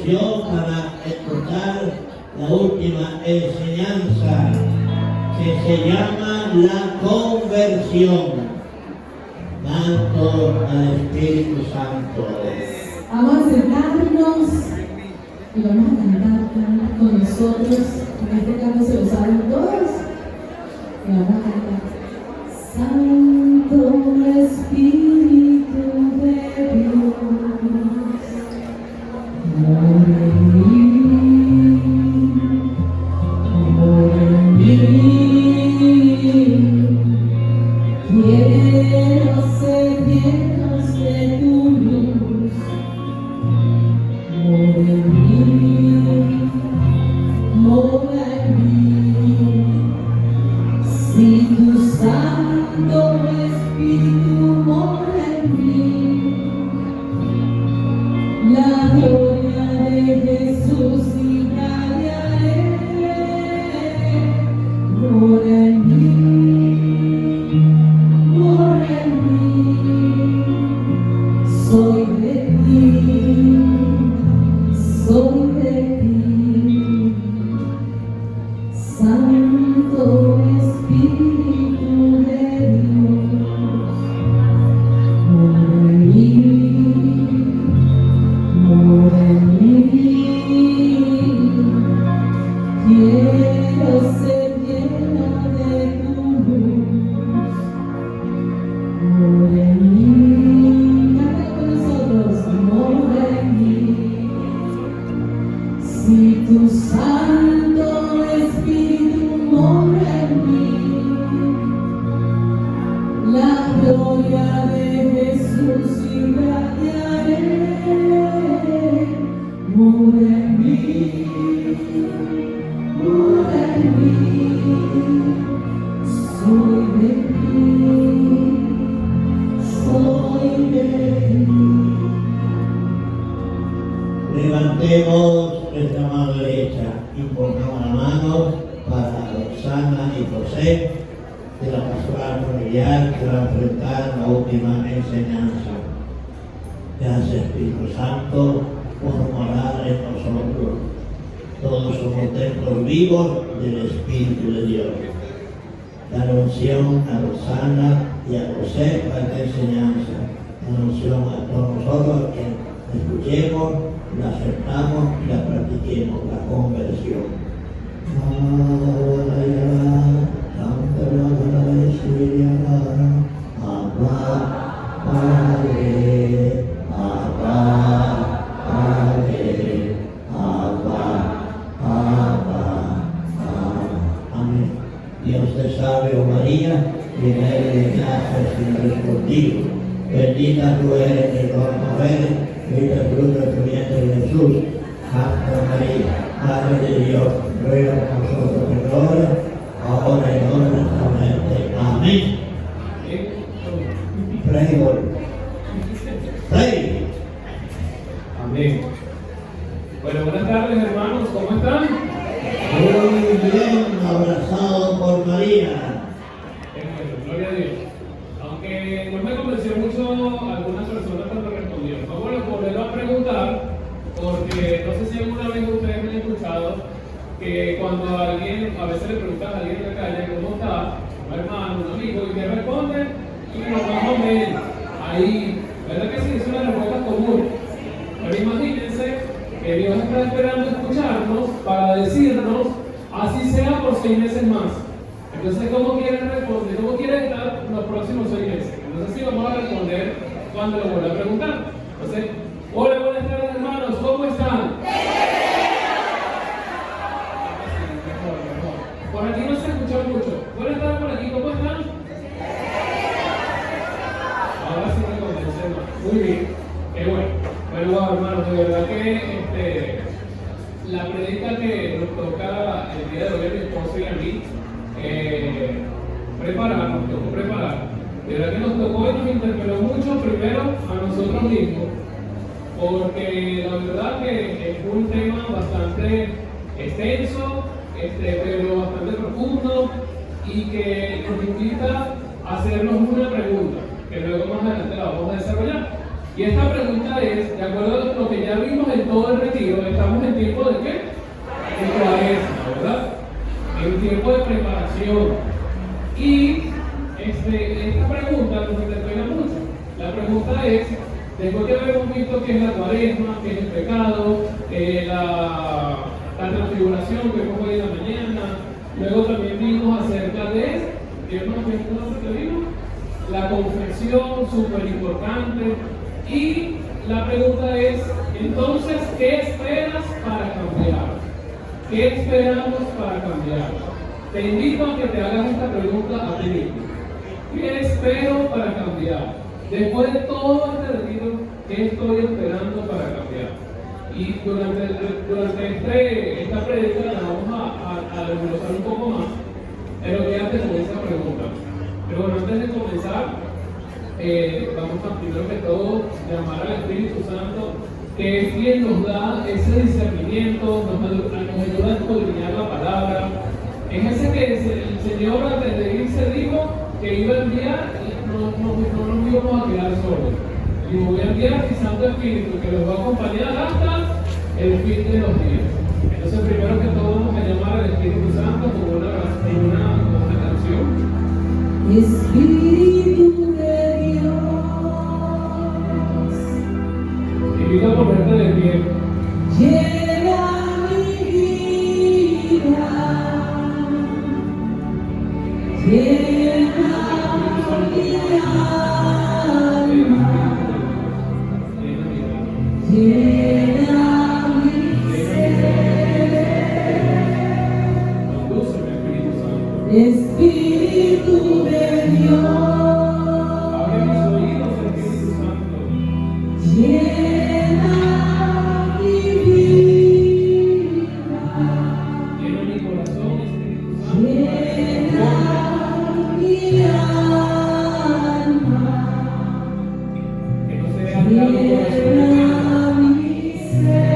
unción para escuchar la última enseñanza que se llama la conversión. Canto al Espíritu Santo. Vamos a sentarnos y vamos a cantar con nosotros. En este canto se lo saben todos. Y vamos a cantar. Santo Espíritu de Dios, mora en mí, mora en mí. Quiero ser llenos de tu luz, mora en mí, mora en mí. Si tu Santo Espíritu mora en mí, la gloria de Jesús irradiaré, mora en mí, mora en mí. Soy de ti, soy de ti, Santo Espíritu de Dios, mora en mí, mora en mí. Quiero ser llena de tu luz, mora en mí. Canta con nosotros, mora en mí. Si tu Santo Espíritu mora en mí, la gloria de Jesús irradiaré, mora en mí, mora en mí. Soy de ti, soy de ti. Levantemos nuestra mano derecha y pongamos la mano para Roxana y José de la pastoral familiar que va a enfrentar la última enseñanza. Gracias, Espíritu Santo, por morar en nosotros. Todos somos templos vivos del Espíritu de Dios. La unción a Roxana y a José para esta enseñanza. La unción a todos nosotros que escuchemos, la aceptamos y la practiquemos, la conversión. Amén. Dios te salve, oh María, llena eres de gracia, el Señor es contigo. Bendita tú eres entre todas las mujeres, bendito el fruto de tu vientre Jesús. Santa María, Madre de Dios, ruega por nosotros pecadores, ahora y en la hora de nuestra muerte. Amén. Pray, Lord. Pray. Amén. Bueno, buenas tardes, hermanos, ¿cómo están? Muy bien, abrazado por María. Gloria a Dios. Aunque no me convenció mucho algunas personas cuando respondieron. Vamos a volverlo a preguntar, porque no sé si alguna vez ustedes me han escuchado que cuando alguien, a veces le preguntan a alguien en la calle cómo está, un hermano, un amigo, y que responde, y lo más o menos, ahí, ¿verdad que sí? Es una respuesta común. Pero imagínense que Dios está esperando escucharnos para decirnos, así sea por 6 meses más. Entonces, ¿cómo quieren responder? ¿Cómo quieren estar los próximos 6 meses? Entonces, sí, vamos a responder cuando lo vuelva a preguntar. Entonces, hola, buenas tardes, hermanos, ¿cómo están? Por aquí no se escucha mucho. Buenas tardes por aquí, ¿cómo están? Ahora sí me convencen más. Muy bien, qué bueno. Bueno, hermanos, de verdad que la predica que nos toca el día de hoy a mi esposo y a mí nos tocó preparar. De verdad que nos tocó y nos interpeló mucho primero a nosotros mismos, porque la verdad que es un tema bastante extenso, pero bastante profundo y que nos invita a hacernos una pregunta, que luego más adelante la vamos a desarrollar. Y esta pregunta es, de acuerdo a lo que ya vimos en todo el retiro, estamos en tiempo de ¿qué? De Cuaresma, ¿verdad? En tiempo de preparación. Y esta pregunta nos interpela mucho. La pregunta es, después que habíamos visto qué es la Cuaresma, qué es el pecado, la transfiguración que vimos hoy en la mañana, luego también vimos acerca de, ¿qué más vimos? La confesión, súper importante. Y la pregunta es, entonces, ¿qué esperas para cambiar? ¿Qué esperamos para cambiar? Te invito a que te hagas esta pregunta a ti mismo. ¿Qué espero para cambiar? Después de todo este retiro, ¿qué estoy esperando para cambiar? Y durante esta predica la vamos a desglosar un poco más, pero quédate con esa pregunta. Pero bueno, antes de comenzar, vamos a primero que todo llamar al Espíritu Santo, que es quien nos da ese discernimiento, nos ayuda a escudriñar la palabra. Es ese que el Señor antes de irse dijo que iba a enviar y no nos íbamos a quedar solos. Y voy a enviar a mi Santo Espíritu que los va a acompañar hasta el fin de los días. Entonces primero que todo vamos a llamar al Espíritu Santo con una canción. Espíritu de Dios, Te invito a ponerte de pie. llena mi vida, llena mi alma, llena mi ser. Condúceme, Espíritu Santo. Espíritu de Dios, Abre mis oídos, Espíritu Santo. llena mi vida, Llena mi corazón, Espíritu Santo. llena mi alma, Que no se vea claro el corazón. llena mi ser.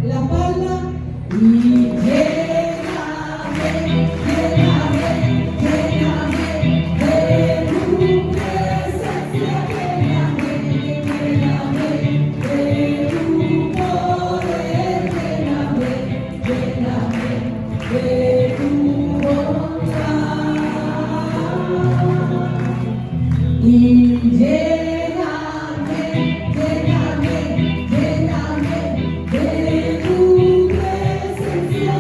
La palma y lléname de tu presencia, lléname de tu poder, lléname de tu bondad. Y lléname de tu presencia,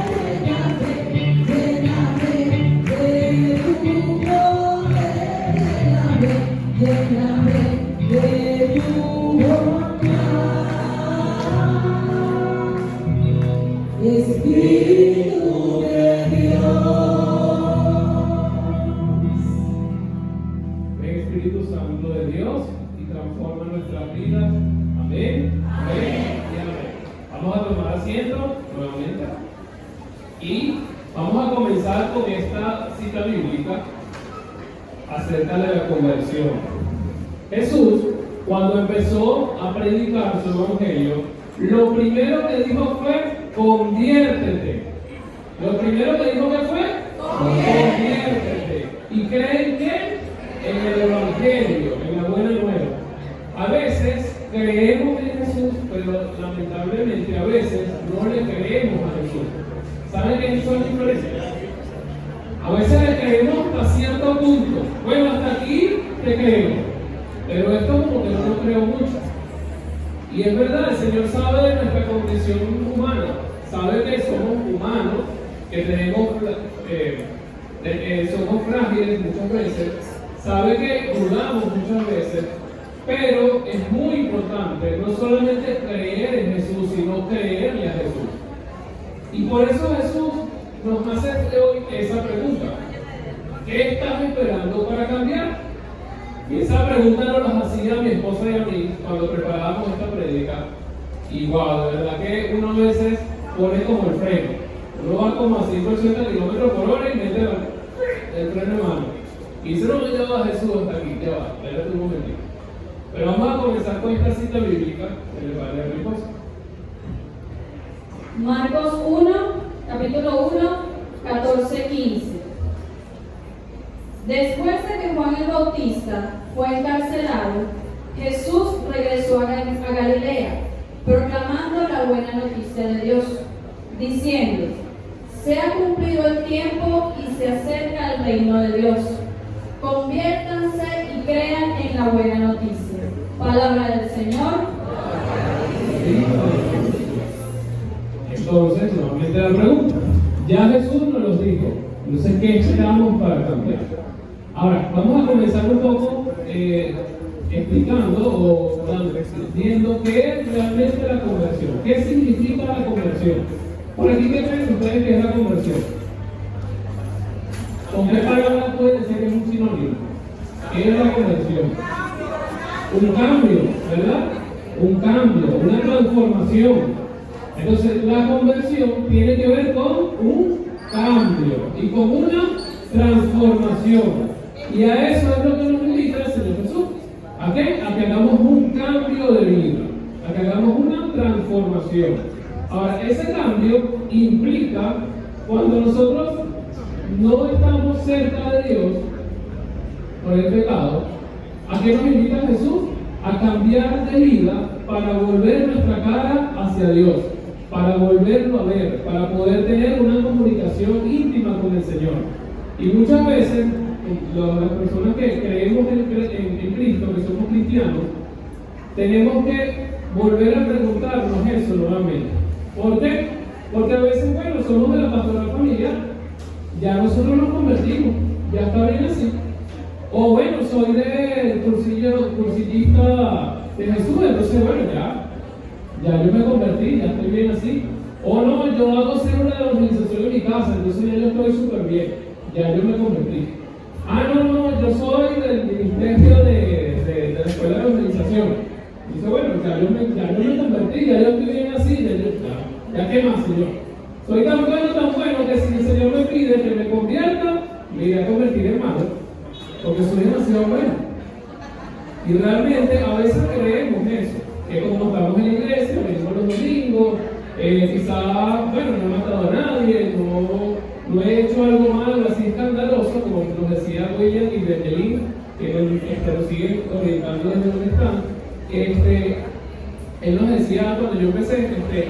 lléname de tu poder, lléname de tu bondad. Espíritu de Dios. Ven, Espíritu Santo de Dios, y transforma nuestras vidas. Amén. Amén. Y amén. Vamos a tomar asiento nuevamente. Y vamos a comenzar con esta cita bíblica acerca de la conversión. Jesús, cuando empezó a predicar su evangelio, lo primero que dijo fue: conviértete. Lo primero que dijo que fue: conviértete. ¿Y creen que? En el evangelio, en la buena nueva. A veces creemos en Jesús, pero lamentablemente a veces no le creemos a Jesús. ¿Saben qué es la diferencia? A veces le creemos hasta cierto punto. Bueno, hasta aquí te creo, pero esto como que no lo creo mucho. Y es verdad, el Señor sabe de nuestra condición humana, sabe que somos humanos, que tenemos, somos frágiles muchas veces, sabe que dudamos muchas veces, pero es muy importante no solamente creer en Jesús, sino creerle a Jesús. Y por eso Jesús nos hace hoy esa pregunta: ¿qué estás esperando para cambiar? Y esa pregunta nos la hacía mi esposa y a mí cuando preparábamos esta prédica. Y wow, de verdad que uno a veces pone como el freno. Uno va como a 180 kilómetros por hora y mete el freno en mano. Y dice: no, ya va Jesús hasta aquí, ya va, espérate un momentito. Pero vamos a comenzar con esta cita bíblica que le va a leer mi esposa. Marcos 1, capítulo 1, 14-15. Después de que Juan el Bautista fue encarcelado, Jesús regresó a Galilea, proclamando la buena noticia de Dios, diciendo: se ha cumplido el tiempo y se acerca el reino de Dios. Conviértanse y crean en la buena noticia. Palabra del Señor. Entonces, nuevamente la pregunta. Ya Jesús nos los dijo. Entonces, ¿qué esperamos para cambiar? Ahora, vamos a comenzar un poco explicando o viendo qué es realmente la conversión. ¿Qué significa la conversión? Por aquí, ¿qué creen ustedes que es la conversión? ¿Con qué palabra puede decir que es un sinónimo? ¿Qué es la conversión? Un cambio, ¿verdad? Un cambio, una transformación. Entonces, la conversión tiene que ver con un cambio y con una transformación. Y a eso es lo que nos invita el Señor Jesús. ¿A qué? A que hagamos un cambio de vida, a que hagamos una transformación. Ahora, ese cambio implica cuando nosotros no estamos cerca de Dios por el pecado, ¿a qué nos invita Jesús? A cambiar de vida para volver nuestra cara hacia Dios, para volverlo a ver, para poder tener una comunicación íntima con el Señor. Y muchas veces, las personas que creemos en Cristo, que somos cristianos, tenemos que volver a preguntarnos eso nuevamente. ¿Por qué? Porque a veces, bueno, somos de la pastoral familiar, ya nosotros nos convertimos, ya está bien así. O bueno, soy de cursillista de Jesús, entonces bueno, ya yo me convertí, ya estoy bien así. O no, yo hago célula de evangelización en mi casa, entonces ya yo estoy súper bien, ya yo me convertí. Ah, no, yo soy del ministerio de la escuela de evangelización. Dice, bueno, ya yo me convertí, ya yo estoy bien así, ya qué más, Señor. Soy tan bueno que si el Señor me pide que me convierta, me iré a convertir en malo, porque soy demasiado bueno. Y realmente a veces creemos eso, que como estamos en la iglesia, venimos los domingos, quizás, bueno, no he matado a nadie, no he hecho algo malo, así escandaloso, como nos decía William y Bendelín, que nos siguen orientando desde donde están. Él nos decía cuando yo empecé,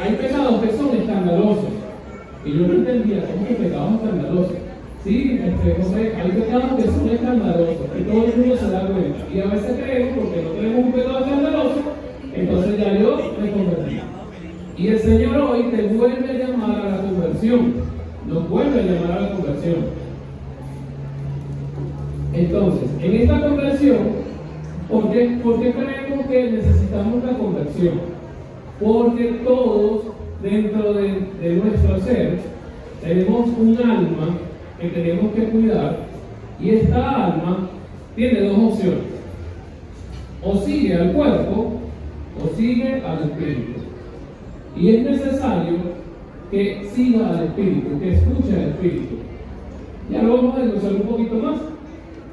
hay pecados que son escandalosos. Y yo no entendía cómo que pecados escandalosos. Sí, José, hay pecados que son escandalosos, y todo el mundo se da cuenta. Y a veces creemos, porque no tenemos un pecado escandaloso, entonces ya yo me convertí. Y el Señor hoy te vuelve a llamar a la conversión. Nos vuelve a llamar a la conversión. Entonces, en esta conversión, ¿por qué creemos que necesitamos la conversión? Porque todos dentro de nuestro ser tenemos un alma que tenemos que cuidar, y esta alma tiene dos opciones: o sigue al cuerpo o sigue al espíritu. Y es necesario que siga al espíritu, que escuche al espíritu. Ya lo vamos a desglosar un poquito más,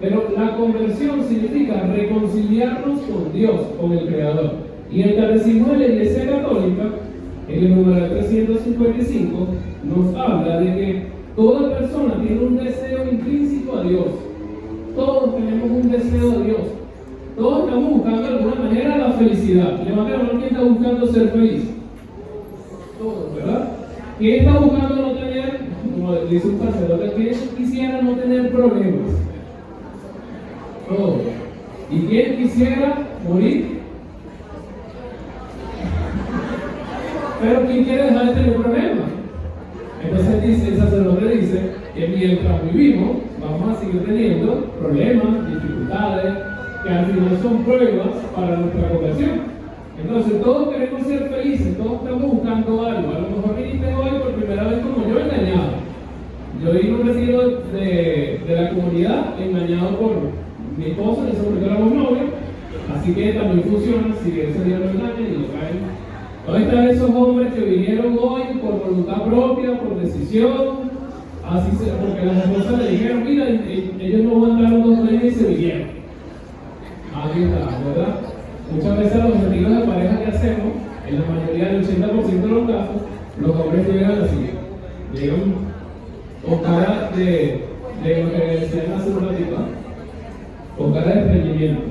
pero la conversión significa reconciliarnos con Dios, con el Creador. Y el Catecismo de la Iglesia Católica, en el número 355, nos habla de que toda persona tiene un deseo intrínseco a Dios. Todos tenemos un deseo a Dios. Todos estamos buscando de alguna manera la felicidad. Levanta la mano, ¿quién está buscando ser feliz? Todos, ¿verdad? ¿Quién está buscando no tener, como dice un sacerdote, quién quisiera no tener problemas? Todos. ¿Y quién quisiera morir? Pero ¿quién quiere dejar de tener problemas? Entonces el sacerdote dice que mientras vivimos vamos a seguir teniendo problemas, dificultades, que al final son pruebas para nuestra conversión. Entonces todos queremos ser felices, todos estamos buscando algo. A lo mejor viniste hoy por primera vez como yo, engañado. Yo vine un retiro de la comunidad engañado por mi esposa, en ese momento éramos novios, así que también funciona si ese día lo engañan y lo caen. ¿Dónde están esos hombres que vinieron hoy por voluntad propia, por decisión? Así sea, porque las esposas le dijeron, mira, ellos no aguantaron 2 meses y se vinieron. Aquí está, ¿verdad? Muchas veces los retiros de pareja que hacemos, en la mayoría del 80% de los casos, los hombres llegan así. Llegan con cara de de lo que decían hace un ratito, con cara de estreñimiento.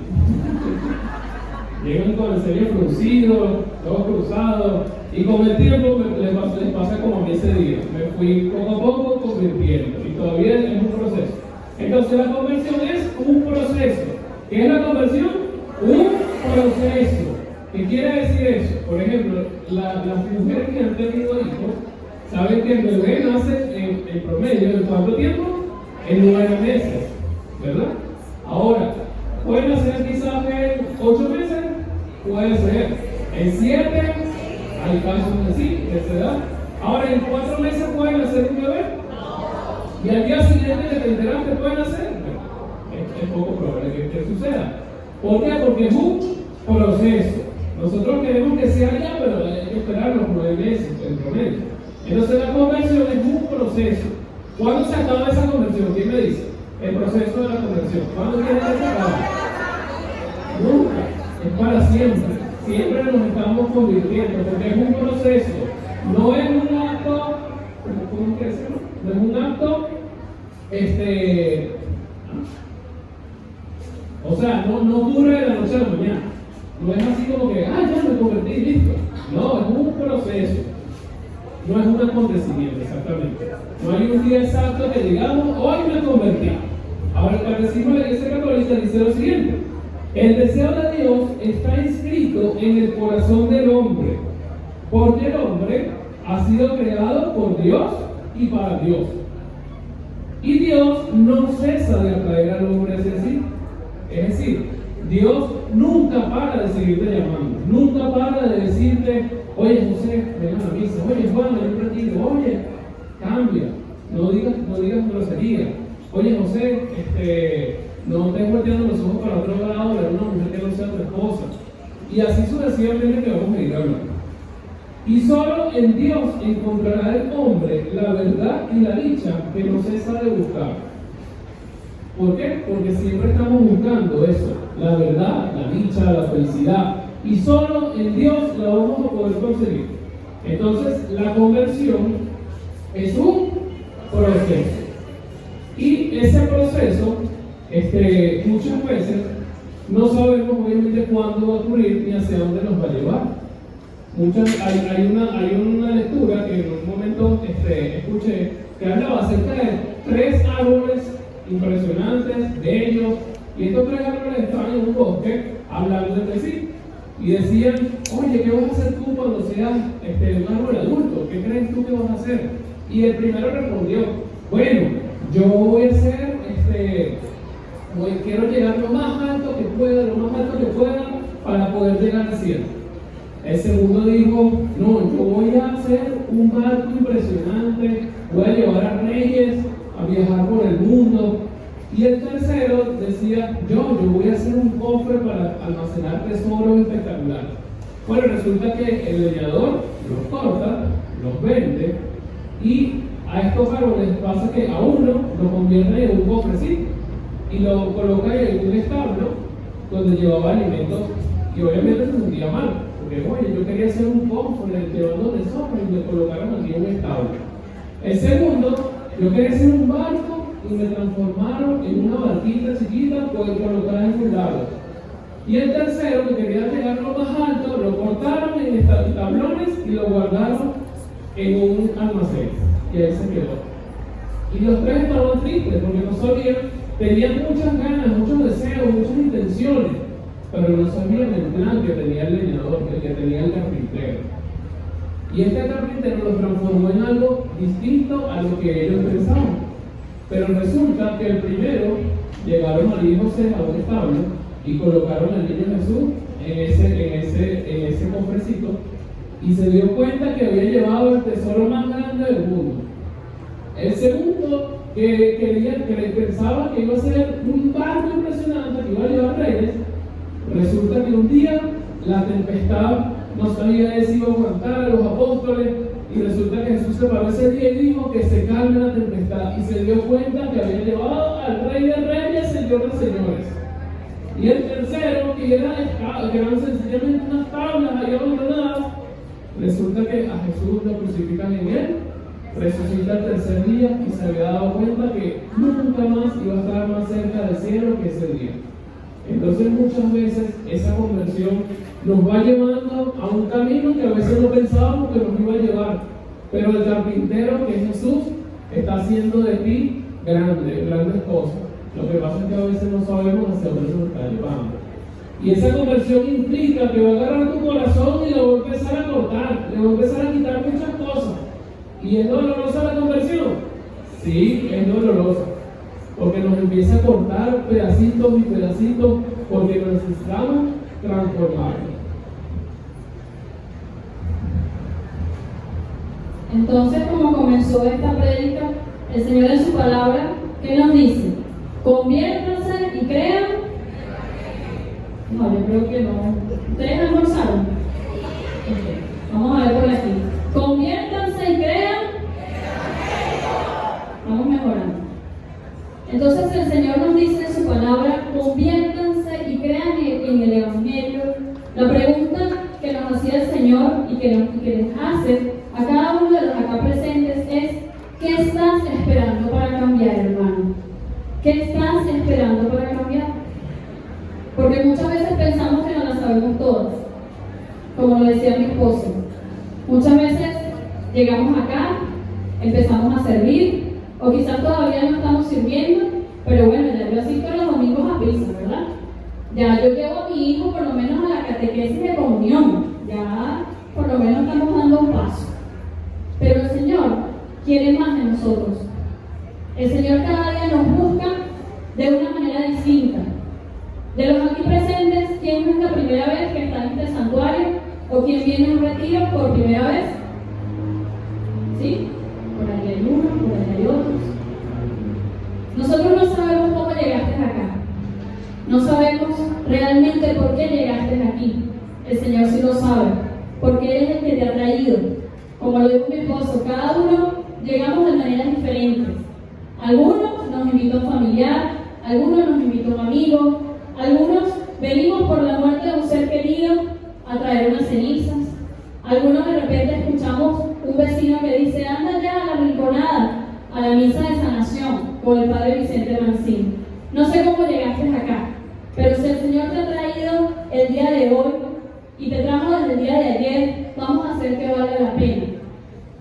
Llegan con el ceño fruncido, todo cruzado, y con el tiempo les pasa como a mí ese día. Me fui poco a poco convirtiendo, y todavía es un proceso. Entonces la conversión es un proceso. ¿Qué es la conversión? Un proceso. ¿Qué quiere decir eso? Por ejemplo, las mujeres que han tenido hijos saben que el bebé nace en promedio ¿en cuánto tiempo? En 9 meses, ¿verdad? Ahora, ¿puede nacer quizás en 8 meses? Puede ser. En 7, hay casos de sí, de esa edad. Ahora, ¿en 4 meses puede nacer un bebé? Y al día siguiente de te enteras que puede nacer. Es poco probable que suceda. ¿Por qué? Porque es un proceso. Nosotros queremos que sea ya, pero hay que esperar los 9 meses en promedio. Entonces la conversión es un proceso. ¿Cuándo se acaba esa conversión? ¿Quién me dice? El proceso de la conversión. ¿Cuándo tiene que acabar? Nunca. Es para siempre. Siempre nos estamos convirtiendo, porque es un proceso. No es un acto, ¿cómo que decirlo? No es un acto, o sea, no ocurre de la noche a la mañana. No es así como que, ya me convertí, listo. No, es un proceso. No es un acontecimiento, exactamente. No hay un día exacto que digamos, hoy me convertí. Ahora el Catecismo de la Iglesia Católica dice lo siguiente: el deseo de Dios está inscrito en el corazón del hombre, porque el hombre ha sido creado por Dios y para Dios. Y Dios no cesa de atraer al hombre hacia sí. Es decir, Dios nunca para de seguirte llamando, nunca para de decirte, oye José, ven a la misa, oye Juan, ven un ratito, oye, cambia, no digas grosería, oye José, no estés volteando los ojos para otro lado de una mujer que no sea tu esposa. Y así sucesivamente que vamos a ir hablando. Y solo en Dios encontrará el hombre la verdad y la dicha que no cesa de buscar. ¿Por qué? Porque siempre estamos buscando eso, la verdad, la dicha, la felicidad. Y solo en Dios la vamos a poder conseguir. Entonces, la conversión es un proceso. Y ese proceso, muchas veces, no sabemos obviamente cuándo va a ocurrir ni hacia dónde nos va a llevar. Hay una lectura que en un momento escuché que hablaba acerca de 3 árboles impresionantes, bellos, y estos 3 árboles estaban en un bosque hablando entre sí y decían, oye, ¿qué vas a hacer tú cuando seas un árbol adulto? ¿Qué crees tú que vas a hacer? Y el primero respondió, bueno, yo voy a hacer, quiero llegar lo más alto que pueda para poder llegar al cielo. El segundo dijo, no, yo voy a hacer un barco impresionante, voy a llevar a reyes a viajar por el mundo. Y el tercero decía, yo voy a hacer un cofre para almacenar tesoros espectaculares. Bueno, resulta que el leñador los corta, los vende, y a estos árboles pasa que a uno lo convierte en un cofrecito y lo coloca en un establo donde llevaba alimentos, y obviamente se sentía mal, porque oye, yo quería hacer un cofre llevando tesoros y me colocaron aquí en un establo. El segundo, yo quería hacer un barco y me transformaron en una barquita chiquita colocada en un lago. Y el tercero, que quería llegar lo más alto, lo cortaron en tablones y lo guardaron en un almacén. Y ahí se quedó. Y los 3 estaban tristes porque no sabían, tenían muchas ganas, muchos deseos, muchas intenciones, pero no sabían el plan que tenía el leñador, que tenía el carpintero. Y este carpintero los transformó en algo distinto a lo que ellos pensaban. Pero resulta que el primero llegaron al hijo José a un establo y colocaron al niño Jesús en ese cofrecito, y se dio cuenta que había llevado el tesoro más grande del mundo. El segundo, que pensaba que iba a ser un barco impresionante que iba a llevar reyes, resulta que un día la tempestad no sabía si iba a aguantar a los apóstoles, y resulta que Jesús se paró ese día y dijo que se calme la tempestad, y se dio cuenta que había llevado al Rey de Reyes, Señor de Señores. Y el tercero, que eran sencillamente unas tablas ahí abandonadas, resulta que a Jesús lo crucifican en el resucita el tercer día y se había dado cuenta que nunca más iba a estar más cerca del cielo que ese día. Entonces muchas veces esa conversión nos va llevando a un camino que a veces no pensábamos que nos iba a llevar, pero el carpintero, que es Jesús, está haciendo de ti grandes cosas. Lo que pasa es que a veces no sabemos hacia dónde nos está llevando. Y esa conversión implica que va a agarrar tu corazón y lo va a empezar a cortar, le va a empezar a quitar muchas cosas. ¿Y es dolorosa la conversión? Sí, es dolorosa. Porque nos empieza a cortar pedacitos y pedacitos, porque necesitamos transformarnos. Entonces, como comenzó esta prédica, el Señor en su palabra, ¿qué nos dice? Conviértanse y crean. No, yo creo que no. ¿Ustedes almorzaron? Okay. Vamos a ver por aquí. Conviértanse y crean. Vamos mejorando. Entonces el Señor nos dice en su palabra, conviértanse y crean en el Evangelio. La pregunta que nos hacía el Señor y que les hace a cada uno de los acá presentes es, ¿qué estás esperando para cambiar, hermano? ¿Qué estás esperando para cambiar? Porque muchas veces pensamos que no las sabemos todas, como lo decía mi esposo. Muchas veces llegamos acá, empezamos a servir, o quizás todavía no estamos sirviendo, pero bueno, ya yo asisto los domingos a misa, ¿verdad? Ya yo llevo a mi hijo por lo menos a la catequesis de comunión, ya por lo menos estamos dando un paso. Pero el Señor quiere más de nosotros. El Señor cada día nos busca de una manera distinta. De los aquí presentes, ¿quién es la primera vez que está en este santuario? ¿O quién viene a un retiro por primera vez? ¿Sí? Por ahí hay uno, por ahí hay otros. Nosotros no sabemos cómo llegaste acá. No sabemos realmente por qué llegaste aquí. El Señor sí lo sabe. Porque Él es el que te ha traído. Como lo dijo mi esposo, cada uno llegamos de maneras diferentes. Algunos nos invitó un familiar, algunos nos invitó un amigo, algunos venimos por la muerte de un ser querido a traer unas cenizas. Algunos de repente escuchamos un vecino que dice, anda ya a la rinconada, a la misa de sanación con el Padre Vicente Mancín. No sé cómo llegaste acá, pero si el Señor te ha traído el día de hoy y te trajo desde el día de ayer, vamos a hacer que valga la pena.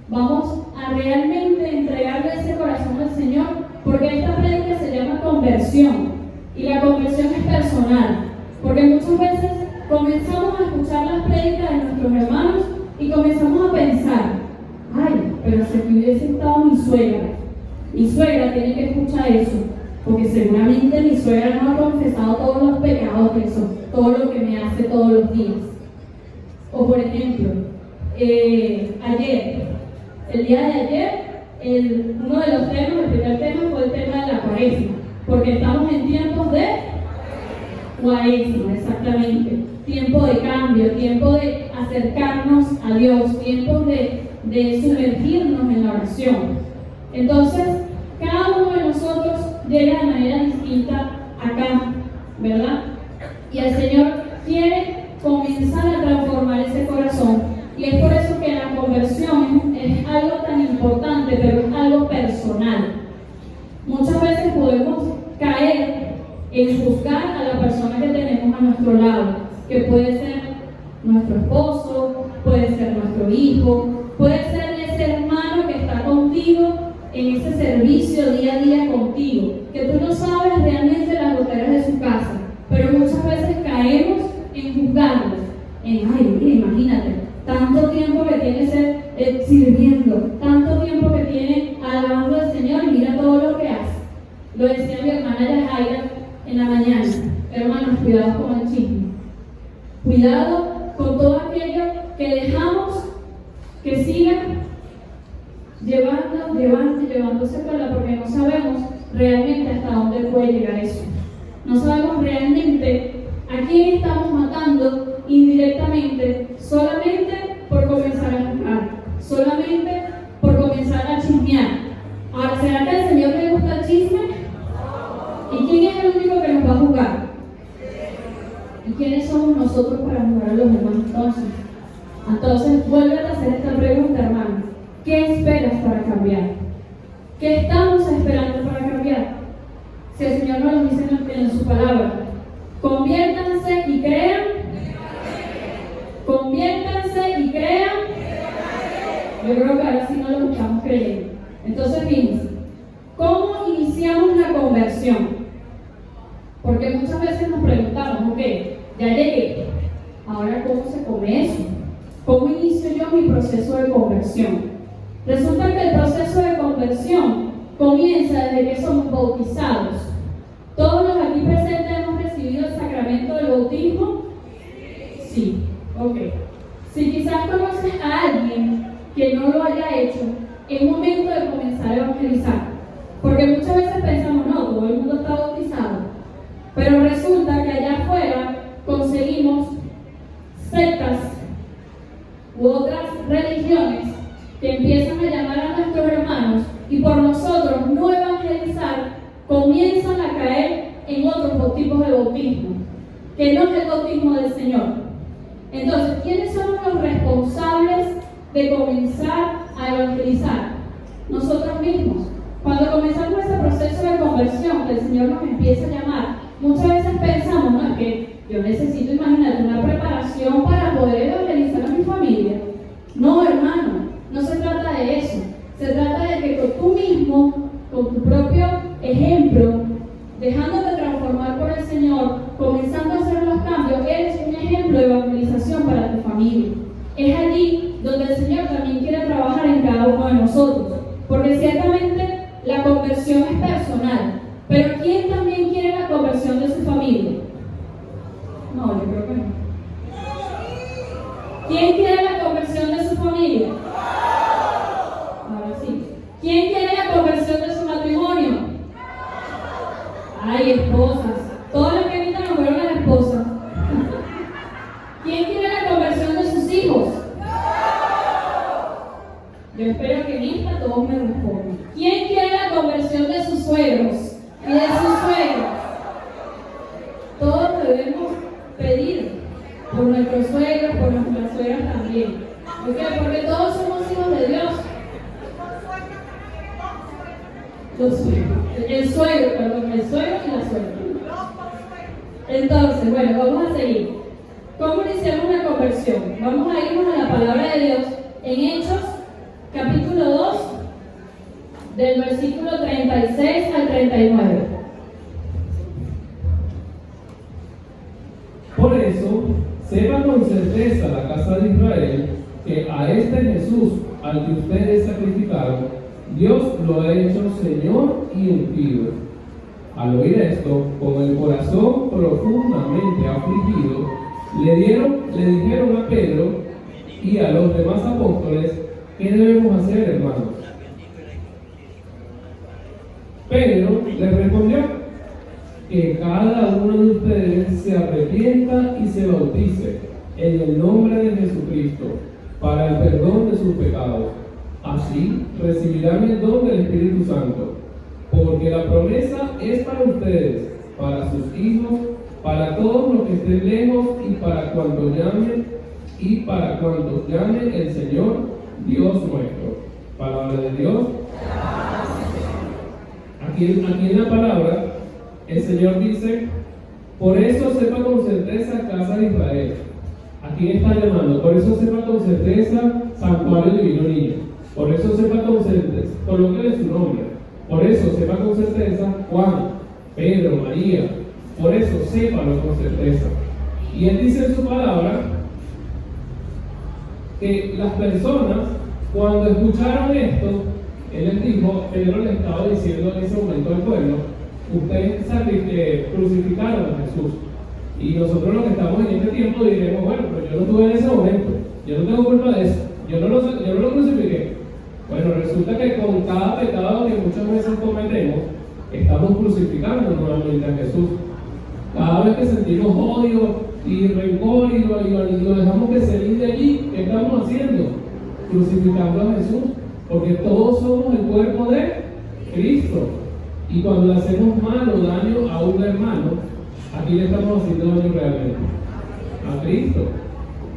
Vamos a realmente entregarle ese corazón al Señor, porque esta prédica se llama conversión, y la conversión es personal, porque muchas veces comenzamos a escuchar las prédicas de nuestros hermanos y comenzamos a pensar, ay, pero si aquí hubiese estado mi suegra tiene que escuchar eso, porque seguramente mi suegra no ha confesado todos los pecados que son, todo lo que me hace todos los días. O por ejemplo, el día de ayer, uno de los temas, el primer tema fue el tema de la cuaresma, porque estamos en tiempos de cuaresma, exactamente, tiempo de cambio, tiempo de acercarnos a Dios, tiempo de sumergirnos en la oración. Entonces, cada uno de nosotros llega de manera distinta acá, ¿verdad? Y el Señor quiere comenzar a transformar ese corazón, y es por eso que la conversión es algo tan importante, pero es algo personal. Muchas veces podemos caer en juzgar a la persona que tenemos a nuestro lado, que puede ser nuestro esposo, puede ser nuestro hijo, puede ser ese hermano que está contigo en ese servicio día a día contigo, que tú no sabes realmente las goteras de su casa, pero muchas veces caemos en juzgarlos, ay, mira, imagínate, tanto tiempo que tiene sirviendo, tanto tiempo que tiene alabando al Señor y mira todo lo que hace. Lo decía mi hermana Yajaira en la mañana, hermanos, cuidado con el chisme, cuidado con todo aquello que dejamos que siga llevándose cola, porque no sabemos realmente hasta dónde puede llegar eso. No sabemos realmente a quién estamos matando indirectamente, solamente por comenzar a juzgar, solamente por comenzar a chismear. Ahora, ¿será que al Señor le gusta el chisme? ¿Y quién es el único que nos va a juzgar? ¿Y quiénes somos nosotros para juzgar a los demás entonces? Entonces, vuelve a hacer esta pregunta, hermano. ¿Qué esperas para cambiar? ¿Qué estamos esperando para cambiar? Si el Señor nos lo dice en su palabra, conviértanse y crean. Conviértanse y crean. Yo creo que ahora sí no lo estamos creyendo. Entonces, fíjense, ¿cómo iniciamos la conversión? Porque muchas veces nos preguntamos, ok, ya llegué, ahora ¿cómo se come eso? ¿Cómo inicio yo mi proceso de conversión? Resulta que el proceso de conversión comienza desde que somos bautizados. ¿Todos los aquí presentes hemos recibido el sacramento del bautismo? Sí, ok. Si quizás conoces a alguien que no lo haya hecho, es momento de comenzar a evangelizar. Porque muchas veces pensamos, no, todo el mundo está bautizado. Pero resulta que allá afuera conseguimos sectas u otras religiones que empiezan a llamar a nuestros hermanos y por nosotros no evangelizar, comienzan a caer en otros tipos de bautismo, que no es el bautismo del Señor. Entonces, ¿quiénes son los responsables de comenzar a evangelizar? Nosotros mismos. Cuando comenzamos ese proceso de conversión, que el Señor nos empieza a llamar, muchas veces pensamos, no, es que yo necesito, imagínate, una preparación para poder evangelizar a mi familia. No, hermano, no se trata de eso. Se trata de que tú mismo, con tu propio ejemplo, dejándote transformar por el Señor, comenzando a hacer los cambios, eres un ejemplo de evangelización para tu familia. Es allí donde el Señor también quiere trabajar en cada uno de nosotros. Porque ciertamente la conversión es personal. Pero ¿quién también quiere la conversión de su familia? No, yo creo que no. ¿Quién quiere la conversión de su familia? Ahora sí. ¿Quién quiere la conversión de su matrimonio? Ay, esposas. Todas las que gritan fueron las esposas. ¿Quién quiere la conversión de sus hijos? Yo espero que en esta todos me respondan. ¿Quién quiere la conversión de sus suegros y de sus suegras? Todos debemos pedir por nuestros suegros, por nuestras suegras también. ¿Por qué? Porque todos somos hijos de Dios. El suegro y la suegra. Entonces, bueno, vamos a seguir. ¿Cómo iniciamos una conversión? Vamos a irnos a la palabra de Dios en Hechos, capítulo 2, del versículo 36 al 39. Por eso, sepa con certeza la casa de Israel que a este Jesús, al que ustedes sacrificaron, Dios lo ha hecho Señor y ungido. Al oír esto, con el corazón profundamente afligido, le dijeron a Pedro y a los demás apóstoles: ¿qué debemos hacer, hermanos? Pedro les respondió: que cada uno de ustedes se arrepienta y se bautice en el nombre de Jesucristo para el perdón de sus pecados. Así recibirán el don del Espíritu Santo, porque la promesa es para ustedes, para sus hijos, para todos los que estén lejos y para cuantos llame el Señor Dios nuestro. Palabra de Dios. Aquí en la palabra el Señor dice: por eso sepa con certeza, casa de Israel. ¿A quién está llamando? Por eso sepa con certeza, Santuario Divino Niño. Por eso sepa con certeza, colóquele su nombre. Por eso sepa con certeza, Juan, Pedro, María. Por eso sépalo con certeza. Y Él dice en su palabra que las personas, cuando escucharon esto, Él les dijo, Pedro le estaba diciendo en ese momento al pueblo: ustedes crucificaron a Jesús. Y nosotros los que estamos en este tiempo diremos: bueno, pero yo no estuve en ese momento, yo no tengo culpa de eso, yo no lo crucifiqué. Bueno, resulta que con cada pecado que muchas veces cometemos, estamos crucificando nuevamente a Jesús. Cada vez que sentimos odio y rencor y lo dejamos que salir de allí, ¿qué estamos haciendo? Crucificando a Jesús, porque todos somos el cuerpo de Cristo. Y cuando le hacemos mal o daño a un hermano, aquí le estamos haciendo daño realmente a Cristo.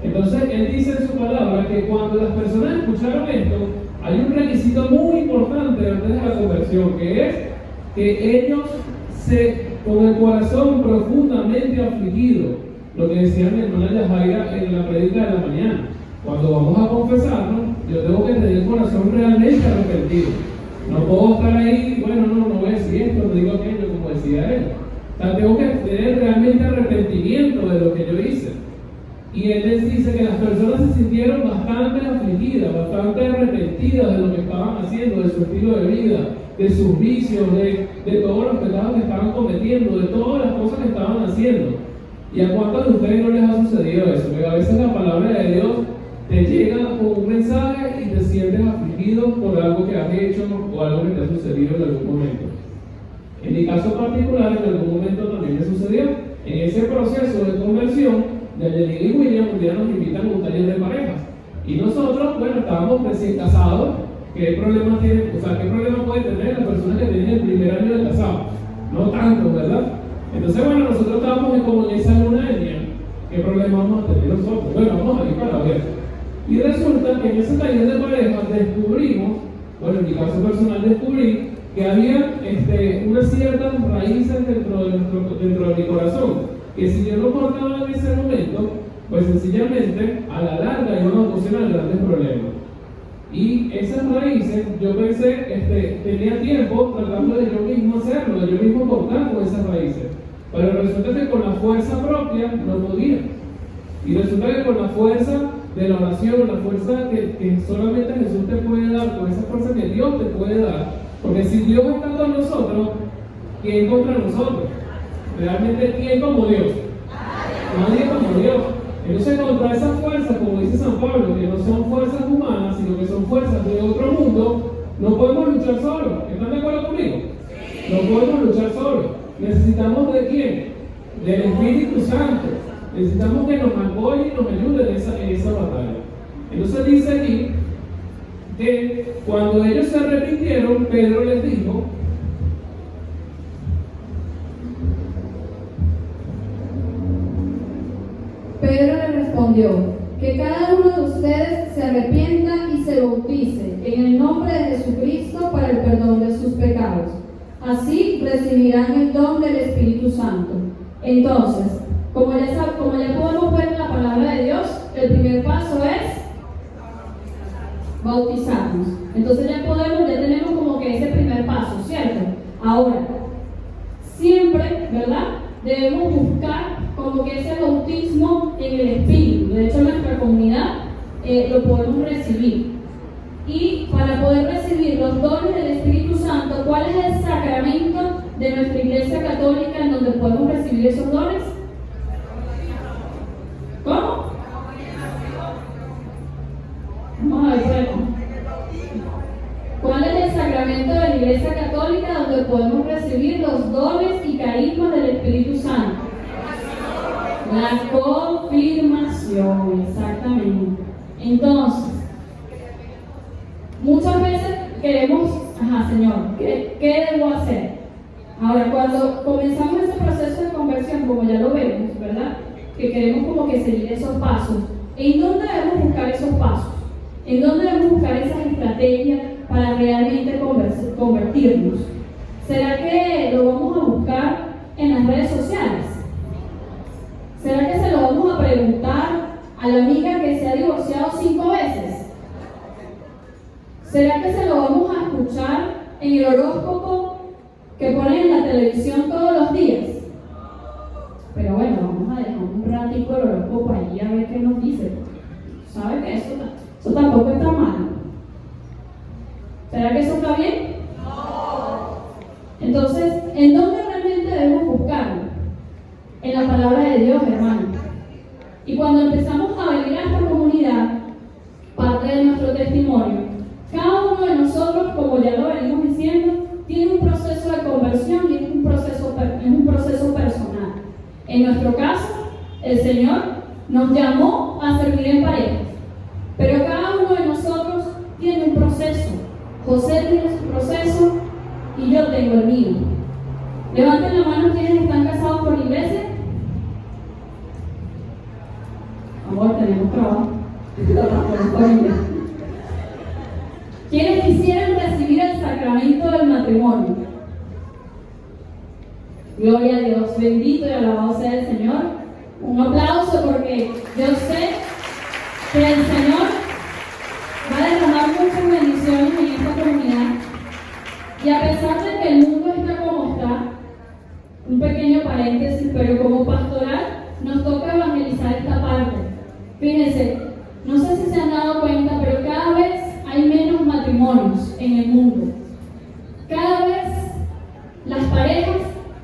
Entonces Él dice en su palabra que cuando las personas escucharon esto, hay un requisito muy importante antes de la conversión, que es que ellos con el corazón profundamente afligido, lo que decía mi hermana Yajaira en la prédica de la mañana, cuando vamos a confesarnos, yo tengo que tener el corazón realmente arrepentido. No puedo estar ahí, bueno, no voy a decir esto, no digo aquello, como decía él. O sea, tengo que tener realmente arrepentimiento de lo que yo hice. Y él les dice que las personas se sintieron bastante afligidas, bastante arrepentidas de lo que estaban haciendo, de su estilo de vida, de sus vicios, de todos los pecados que estaban cometiendo, de todas las cosas que estaban haciendo. ¿Y a cuántos de ustedes no les ha sucedido eso? Que a veces la palabra de Dios te llega con un mensaje y te sientes afligido por algo que has hecho o algo que te ha sucedido en algún momento. En mi caso particular, en algún momento también me sucedió. En ese proceso de conversión, Daniel y William un día nos invitan a un taller de parejas. Y nosotros, bueno, estábamos recién casados. ¿Qué problema puede tener la persona que tiene el primer año de casado? No tanto, ¿verdad? Entonces, bueno, nosotros estábamos como en esa luna de miel. ¿Qué problema vamos a tener nosotros? Bueno, vamos a ir para ver. Y resulta que en ese taller de parejas descubrimos, bueno, en mi caso personal descubrí que había unas ciertas raíces dentro de mi corazón, que si yo no cortaba en ese momento, pues sencillamente a la larga iban a ocasionar grandes problemas. Y esas raíces, yo pensé, tenía tiempo tratando de yo mismo hacerlo, de yo mismo cortar con esas raíces. Pero resulta que con la fuerza propia no podía. Y resulta que con la fuerza de la oración, la fuerza que solamente Jesús te puede dar, con esa fuerza que Dios te puede dar, porque si Dios está con nosotros, ¿quién contra nosotros? Realmente, ¿quién como Dios? Nadie como Dios. Entonces, contra esas fuerzas, como dice San Pablo, que no son fuerzas humanas, sino que son fuerzas de otro mundo, no podemos luchar solos. ¿Están de acuerdo conmigo? No podemos luchar solos. ¿Necesitamos de quién? Del Espíritu Santo. Necesitamos que nos apoye y nos ayude en esa batalla. Entonces dice aquí que cuando ellos se arrepintieron, Pedro les dijo: Pedro le respondió: que cada uno de ustedes se arrepienta y se bautice en el nombre de Jesucristo para el perdón de sus pecados. Así recibirán el don del Espíritu Santo. Entonces, como ya podemos ver en la palabra de Dios, el primer paso es bautizarnos. Entonces ya tenemos como que ese primer paso, ¿cierto? Ahora, siempre, ¿verdad?, debemos buscar como que ese bautismo en el Espíritu. De hecho, en nuestra comunidad lo podemos recibir. Y para poder recibir los dones del Espíritu Santo, ¿cuál es el sacramento de nuestra Iglesia Católica en donde podemos recibir esos dones? ¿Cómo? Vamos a ver, bueno. ¿Cuál es el sacramento de la Iglesia Católica donde podemos recibir los dones y carismas del Espíritu Santo? La confirmación, exactamente. Entonces, muchas veces queremos, Señor, ¿qué debo hacer? Ahora, cuando comenzamos ese proceso de conversión, como ya lo vemos, ¿verdad?, que queremos como que seguir esos pasos, ¿en dónde debemos buscar esos pasos? ¿En dónde debemos buscar esas estrategias para realmente convertirnos? ¿Será que lo vamos a buscar en las redes sociales? ¿Será que se lo vamos a preguntar a la amiga que se ha divorciado 5 veces? ¿Será que se lo vamos a escuchar en el horóscopo que ponen en la televisión todos los días? Pero bueno, vamos a dejar un ratito el horóscopo allí a ver qué nos dice. ¿Sabe que eso tampoco está mal? ¿Será que eso está bien? No. Entonces, ¿en dónde realmente debemos buscarlo? En la palabra de Dios, hermano. Y cuando empezamos a venir a esta comunidad, parte de nuestro testimonio, cada uno de nosotros, como ya lo venimos diciendo, tiene un proceso de conversión y es un proceso personal. En nuestro caso, el Señor nos llamó a servir en parejas, pero cada uno de nosotros tiene un proceso. José tiene su proceso y yo tengo el mío. Levanten la mano quienes están casados por la iglesia. Amor, tenemos trabajo. ¿Quiénes quisieran recibir el sacramento del matrimonio? Gloria a Dios, bendito y alabado sea el Señor. Un aplauso porque yo sé que el Señor va a derramar muchas bendiciones en esta comunidad. Y a pesar de que el mundo está como está, un pequeño paréntesis, pero como pastoral nos toca evangelizar esta parte. Fíjense, no sé si se han dado cuenta, pero cada vez hay menos matrimonios en el mundo. Cada vez las parejas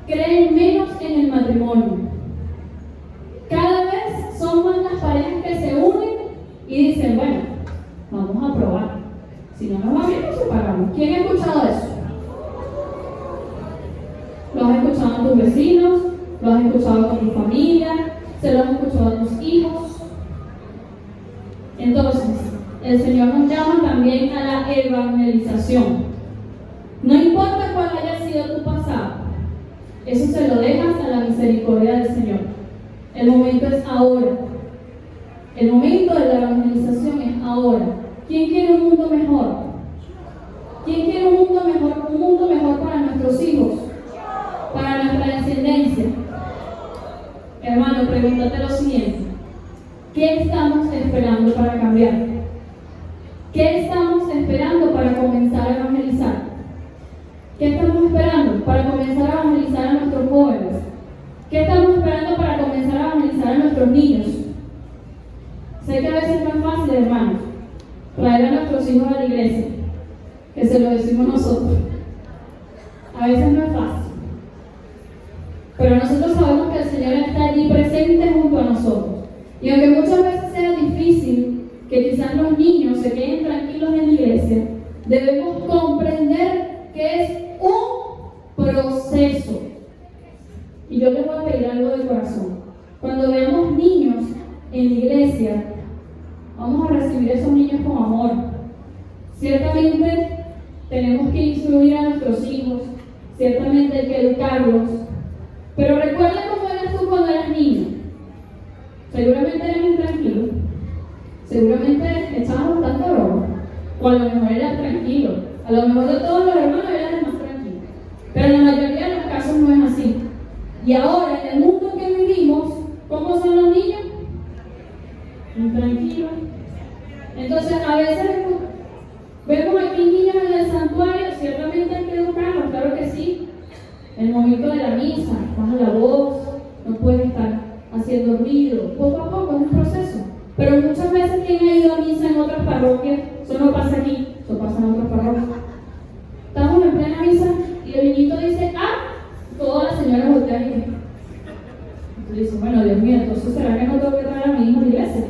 creen menos en el matrimonio. Cada vez son más las parejas que se unen y dicen, bueno, vamos a probar. Si no nos va bien, nos separamos. ¿Quién ha escuchado eso? ¿Lo has escuchado a tus vecinos? ¿Lo has escuchado con tu familia? ¿Se lo has escuchado a tus hijos? Entonces, el Señor nos llama también a la evangelización. No importa cuál haya sido tu pasado, eso se lo dejas a la misericordia del Señor. El momento es ahora. El momento de la evangelización es ahora. ¿Quién quiere un mundo mejor? ¿Quién quiere un mundo mejor? Un mundo mejor para nuestros hijos, para nuestra descendencia. Hermano, pregúntate lo siguiente: ¿qué estamos esperando para cambiar? ¿Qué estamos esperando para comenzar a evangelizar? ¿Qué estamos esperando para comenzar a evangelizar a nuestros jóvenes? ¿Qué estamos esperando para comenzar a evangelizar a nuestros niños? Sé que a veces no es fácil, hermanos, traer a nuestros hijos a la iglesia, que se lo decimos nosotros. A veces no es fácil. Pero nosotros sabemos que el Señor está allí presente junto a nosotros. Y aunque muchas veces sea difícil que quizás los niños se queden tranquilos en la iglesia, debemos comprender que es un proceso. Y yo les voy a pedir algo de corazón. Cuando veamos niños en la iglesia, vamos a recibir a esos niños con amor. Ciertamente tenemos que instruir a nuestros hijos, ciertamente hay que educarlos. Pero recuerda cómo eras tú cuando eras niño. Seguramente eras intranquilo, seguramente echabas bastante broma, o a lo mejor eras tranquilo. A lo mejor de todos los hermanos eras el más tranquilo, pero en la mayoría de los casos no es así. Y ahora, en el mundo que vivimos, ¿cómo son los niños? Intranquilos. Entonces, a veces vemos aquí niños en el santuario, ciertamente hay que educarlos, claro que sí. En el momento de la misa, baja la voz, no puede estar haciendo ruido, poco a poco es un proceso. Pero muchas veces quien ha ido a misa en otras parroquias, eso no pasa aquí, eso pasa en otras parroquias. Estamos en plena misa y el niñito dice, todas las señoras voltean y tú dices, bueno, Dios mío, entonces ¿será que no tengo que traer a mi hijo a la iglesia?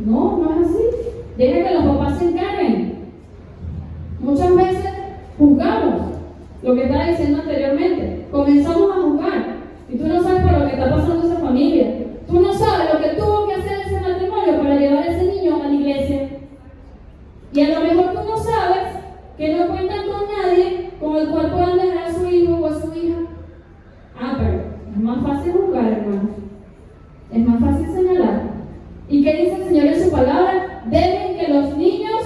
No, no es así. Deja que los papás se encarguen. Muchas veces juzgamos lo que estaba diciendo anteriormente. Comenzamos a juzgar y tú no sabes por lo que está pasando esa familia. Tú no sabes lo que tuvo que hacer ese matrimonio para llevar a ese niño a la iglesia. Y a lo mejor tú no sabes que no cuentan con nadie con el cual puedan dejar a su hijo o a su hija. Pero es más fácil juzgar, hermanos. Es más fácil señalar. ¿Y qué dice el Señor en su palabra? Dejen que los niños...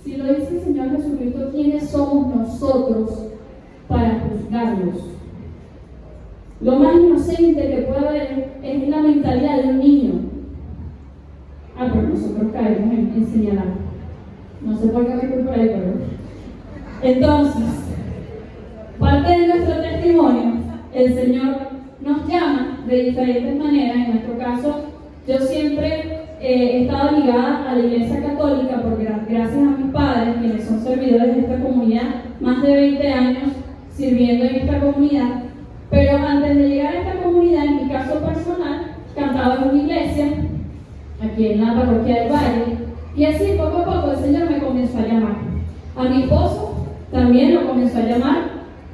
Si lo dice el Señor Jesucristo, ¿quiénes somos nosotros para juzgarlos? Lo más inocente que puede haber es la mentalidad de un niño. Pero nosotros caemos en señalar. No sé por qué me fui por ahí, pero... Entonces, parte de nuestro testimonio, el Señor nos llama de diferentes maneras. En nuestro caso, yo siempre he estado ligada a la Iglesia Católica porque gracias a mis padres, quienes son servidores de esta comunidad, más de 20 años sirviendo en esta comunidad. Pero antes de llegar a esta comunidad, en mi caso personal, cantaba en una iglesia, aquí en la parroquia del Valle, y así poco a poco el Señor me comenzó a llamar. A mi esposo también lo comenzó a llamar,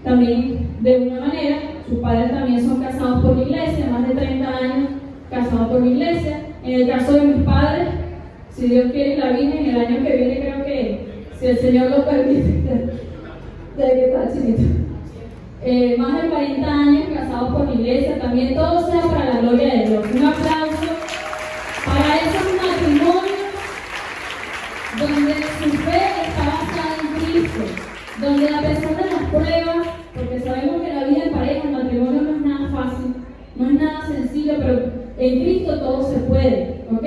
también de una manera. Sus padres también son casados por la iglesia, más de 30 años casados por la iglesia. En el caso de mis padres, si Dios quiere y la Virgen, el año que viene creo que, si el Señor lo permite, de que está chiquito. Más de 40 años casados por la iglesia, también todo sea para la gloria de Dios. Un aplauso para esos matrimonios donde a pesar de las pruebas, porque sabemos que la vida en pareja, el matrimonio no es nada fácil, no es nada sencillo, pero en Cristo todo se puede, ¿ok?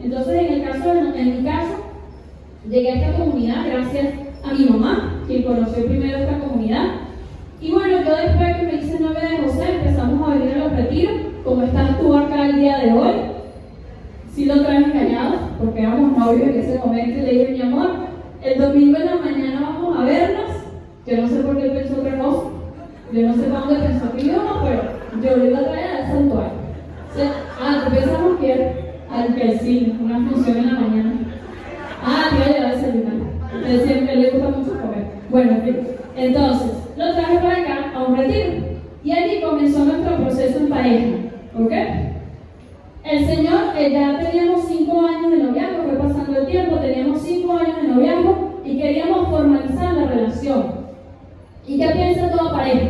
Entonces, en mi caso, llegué a esta comunidad gracias a mi mamá, quien conoció primero esta comunidad. Y bueno, yo después que me hice novia de José, empezamos a venir a los retiros, como estás tú acá el día de hoy. Sí lo traes engañado, porque éramos novios en ese momento y le dije, mi amor, el domingo en la mañana vamos a vernos. Yo no sé por qué él pensó otra cosa, yo no sé para dónde pensó que íbamos, pero yo lo iba a traer al santuario. O sea, pensamos que era al cine, una función en la mañana. Te iba a llevar a desayunar. Él siempre le gusta mucho comer. Bueno, entonces, lo traje para acá a un retiro. Y allí comenzó nuestro proceso en pareja. ¿Ok? El Señor, ya teníamos 5 años de noviazgo, fue pasando el tiempo, teníamos 5 años de noviazgo y queríamos formalizar la relación. ¿Y qué piensa toda pareja?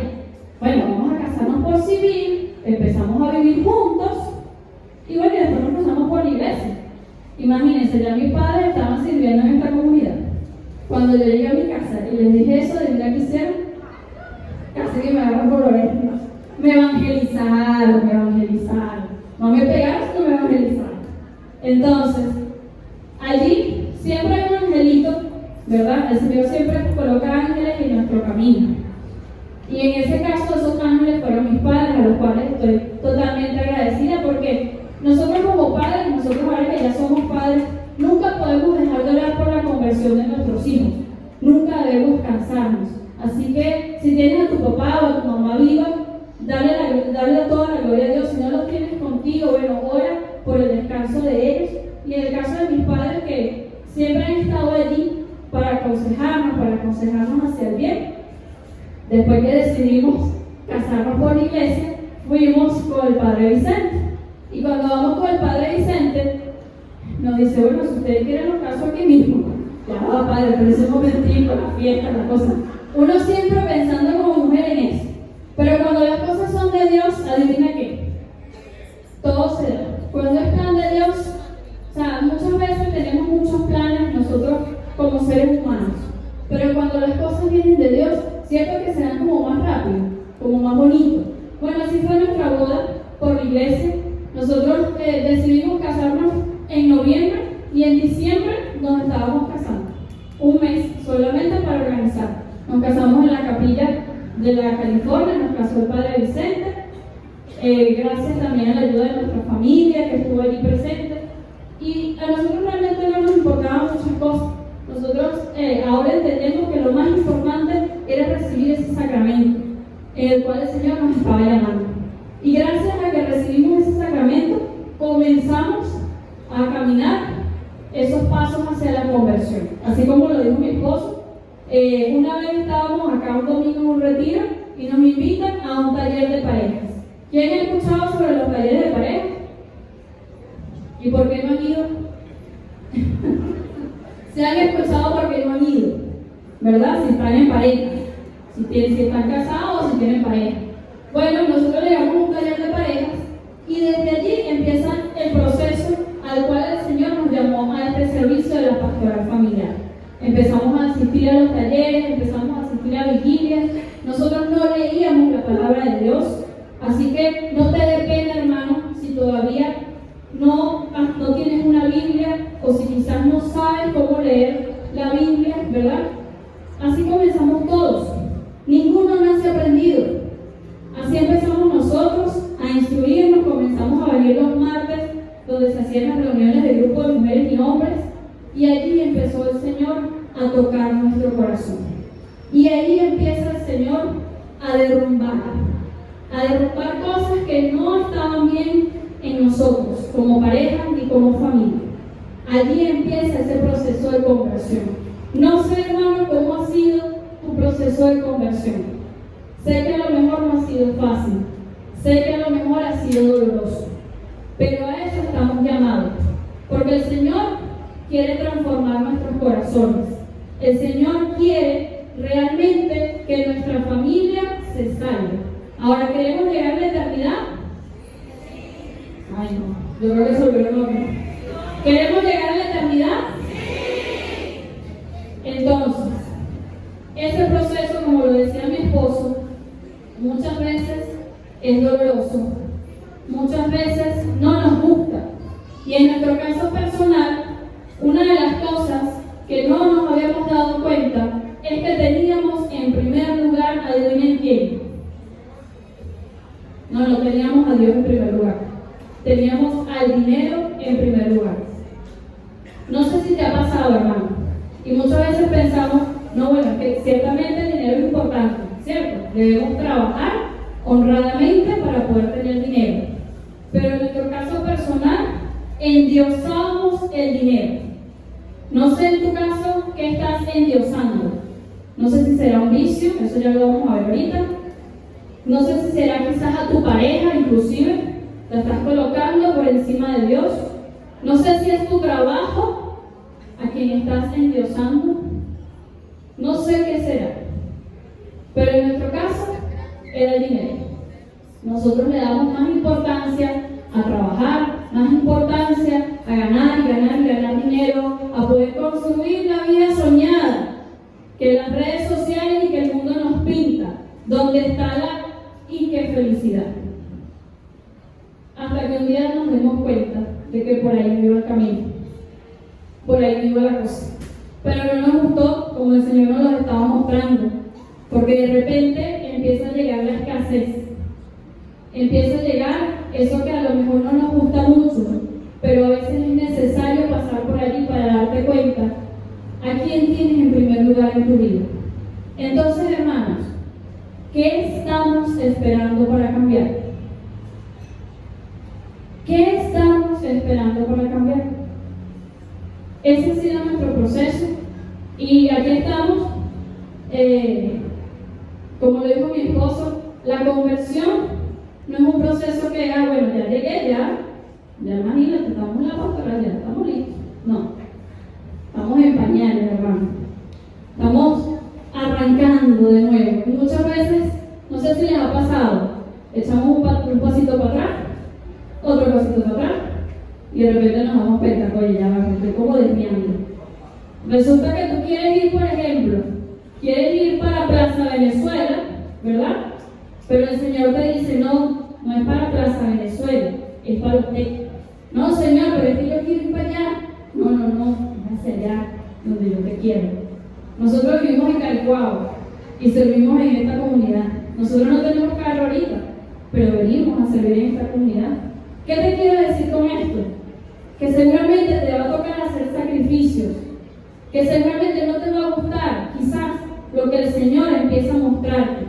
Bueno, vamos a casarnos por civil, empezamos a vivir juntos y bueno, después nos casamos por la iglesia. Imagínense, ya mis padres estaban sirviendo en esta comunidad. Cuando yo llegué a mi casa y les dije eso, de verdad que hicieron, casi que me agarran por la oreja. Me evangelizaron. No me pegaron, sino me evangelizaron. Entonces, allí siempre hay un angelito, ¿verdad? El Señor siempre coloca ángeles en nuestro camino. Y en ese caso, esos ángeles fueron mis padres, a los cuales estoy totalmente agradecida, porque nosotros como padres, nosotros ahora que ya somos padres, nunca podemos dejar de orar por la conversión de nuestros hijos. Nunca debemos cansarnos. Así que, si tienes a tu papá o a tu mamá viva, dale toda la gloria a Dios. Si no los tienes contigo, bueno, ora por el descanso de ellos. Y en el caso de mis padres, que siempre han estado allí para aconsejarnos hacia el bien. Después que decidimos casarnos por la iglesia, fuimos con el Padre Vicente. Y cuando vamos con el Padre Vicente, nos dice, bueno, si ustedes quieren los casos aquí mismo. Ya va, Padre, pero ese momentito, la fiesta, la cosa. Uno siempre pensando como mujer en eso. Pero cuando las cosas son de Dios, adivina qué. Todo se da. Cuando es plan de Dios, o sea, muchas veces tenemos muchos planes nosotros como seres humanos. Pero cuando las cosas vienen de Dios, siempre que se dan como más rápido, como más bonito. Bueno, así fue nuestra boda por la iglesia. Nosotros decidimos casarnos en noviembre y en diciembre nos estábamos casando. Un mes solamente para organizar. Nos casamos en la capilla de la California, nos casó el Padre Vicente. Gracias también a la ayuda de nuestra familia que estuvo allí presente. Y a nosotros realmente no nos importaban muchas cosas. Nosotros ahora entendemos que lo más importante era recibir ese sacramento en el cual el Señor nos estaba llamando. Y gracias a que recibimos ese sacramento, comenzamos a caminar esos pasos hacia la conversión. Así como lo dijo mi esposo, una vez estábamos acá un domingo en un retiro y nos invitan a un taller de parejas. ¿Quién ha escuchado sobre los talleres de parejas? ¿Y por qué no han ido? Se han escuchado porque no han ido, ¿verdad? Si están en pareja, si están casados o si tienen pareja. Bueno, nosotros llegamos a un taller de parejas y desde allí empieza el proceso al cual el Señor nos llamó a este servicio de la pastoral familiar. Empezamos a asistir a los talleres, empezamos a asistir a vigilias. Nosotros no leíamos la palabra de Dios, así que no te dé pena, hermano, si todavía no tienes una Biblia o si quizás no sabes cómo leer la Biblia, ¿verdad? Así comenzamos todos. Ninguno nace aprendido. Así empezamos nosotros a instruirnos, comenzamos a venir los martes donde se hacían las reuniones de grupo de mujeres y hombres y allí empezó el Señor a tocar nuestro corazón. Y ahí empieza el Señor a derrumbar cosas que no estaban bien en nosotros, como pareja ni como familia. Allí empieza ese proceso de conversión. No sé, hermano, cómo ha sido tu proceso de conversión. Sé que a lo mejor no ha sido fácil, sé que a lo mejor ha sido doloroso, pero a eso estamos llamados, porque el Señor quiere transformar nuestros corazones. El Señor quiere realmente que nuestra familia se salve. Ahora, ¿queremos llegar a la eternidad? Ay, no, yo creo que se olvidó. ¿Queremos llegar a la eternidad? Entonces, ese proceso, como lo decía mi esposo, muchas veces es doloroso, muchas veces no nos gusta. Y en nuestro caso personal, una de las cosas que no nos habíamos dado cuenta es que teníamos en primer lugar, adivinen quién. No teníamos a Dios en primer lugar. Teníamos al dinero en primer lugar. No sé si te ha pasado, hermano. Y muchas veces pensamos, no, bueno, es que ciertamente el dinero es importante, ¿cierto? Debemos trabajar honradamente para poder tener dinero. Pero en nuestro caso personal, endiosamos el dinero. No sé en tu caso qué estás endiosando. No sé si será un vicio, eso ya lo vamos a ver ahorita. No sé si será quizás a tu pareja, inclusive, la estás colocando por encima de Dios. No sé si es tu trabajo a quien estás endiosando. No sé qué será. Pero en nuestro caso, era el dinero. Nosotros le damos más importancia a trabajar, más importancia a ganar y ganar y ganar dinero, a poder construir la vida soñada que las redes sociales y que el mundo nos pinta, donde está la y qué felicidad. Hasta que un día nos demos cuenta de que por ahí no iba el camino, por ahí no iba la cosa. Pero no nos gustó como el Señor nos lo estaba mostrando, porque de repente empieza a llegar la escasez, empieza a llegar eso que a lo mejor no nos gusta mucho, pero a veces es necesario pasar por allí para darte cuenta a quién tienes en primer lugar en tu vida. Entonces, hermanos, ¿qué estamos esperando para cambiar? ¿Qué estamos esperando para cambiar? Ese ha sido nuestro proceso y aquí estamos, como lo dijo mi esposo, la conversión no es un proceso que, bueno, ya llegué, ya imagínate, estamos en la pastoral, ya estamos listos. No, estamos en pañales, hermano. Estamos arrancando de nuevo. Y muchas veces, no sé si les ha pasado, echamos un pasito para atrás, otro pasito para atrás, y de repente nos damos cuenta, oye, ya me estoy como desviando. Resulta que tú quieres ir, por ejemplo, quieres ir para Plaza Venezuela, ¿verdad? Pero el Señor te dice, no es para Plaza Venezuela, es para usted. No, Señor, pero es que yo quiero ir para allá. No, es hacia allá donde yo te quiero. Nosotros vivimos en Calicuao y servimos en esta comunidad. Nosotros no tenemos carro ahorita, pero venimos a servir en esta comunidad. ¿Qué te quiero decir con esto? Que seguramente te va a tocar hacer sacrificios, que seguramente no te va a gustar, quizás, lo que el Señor empieza a mostrarte,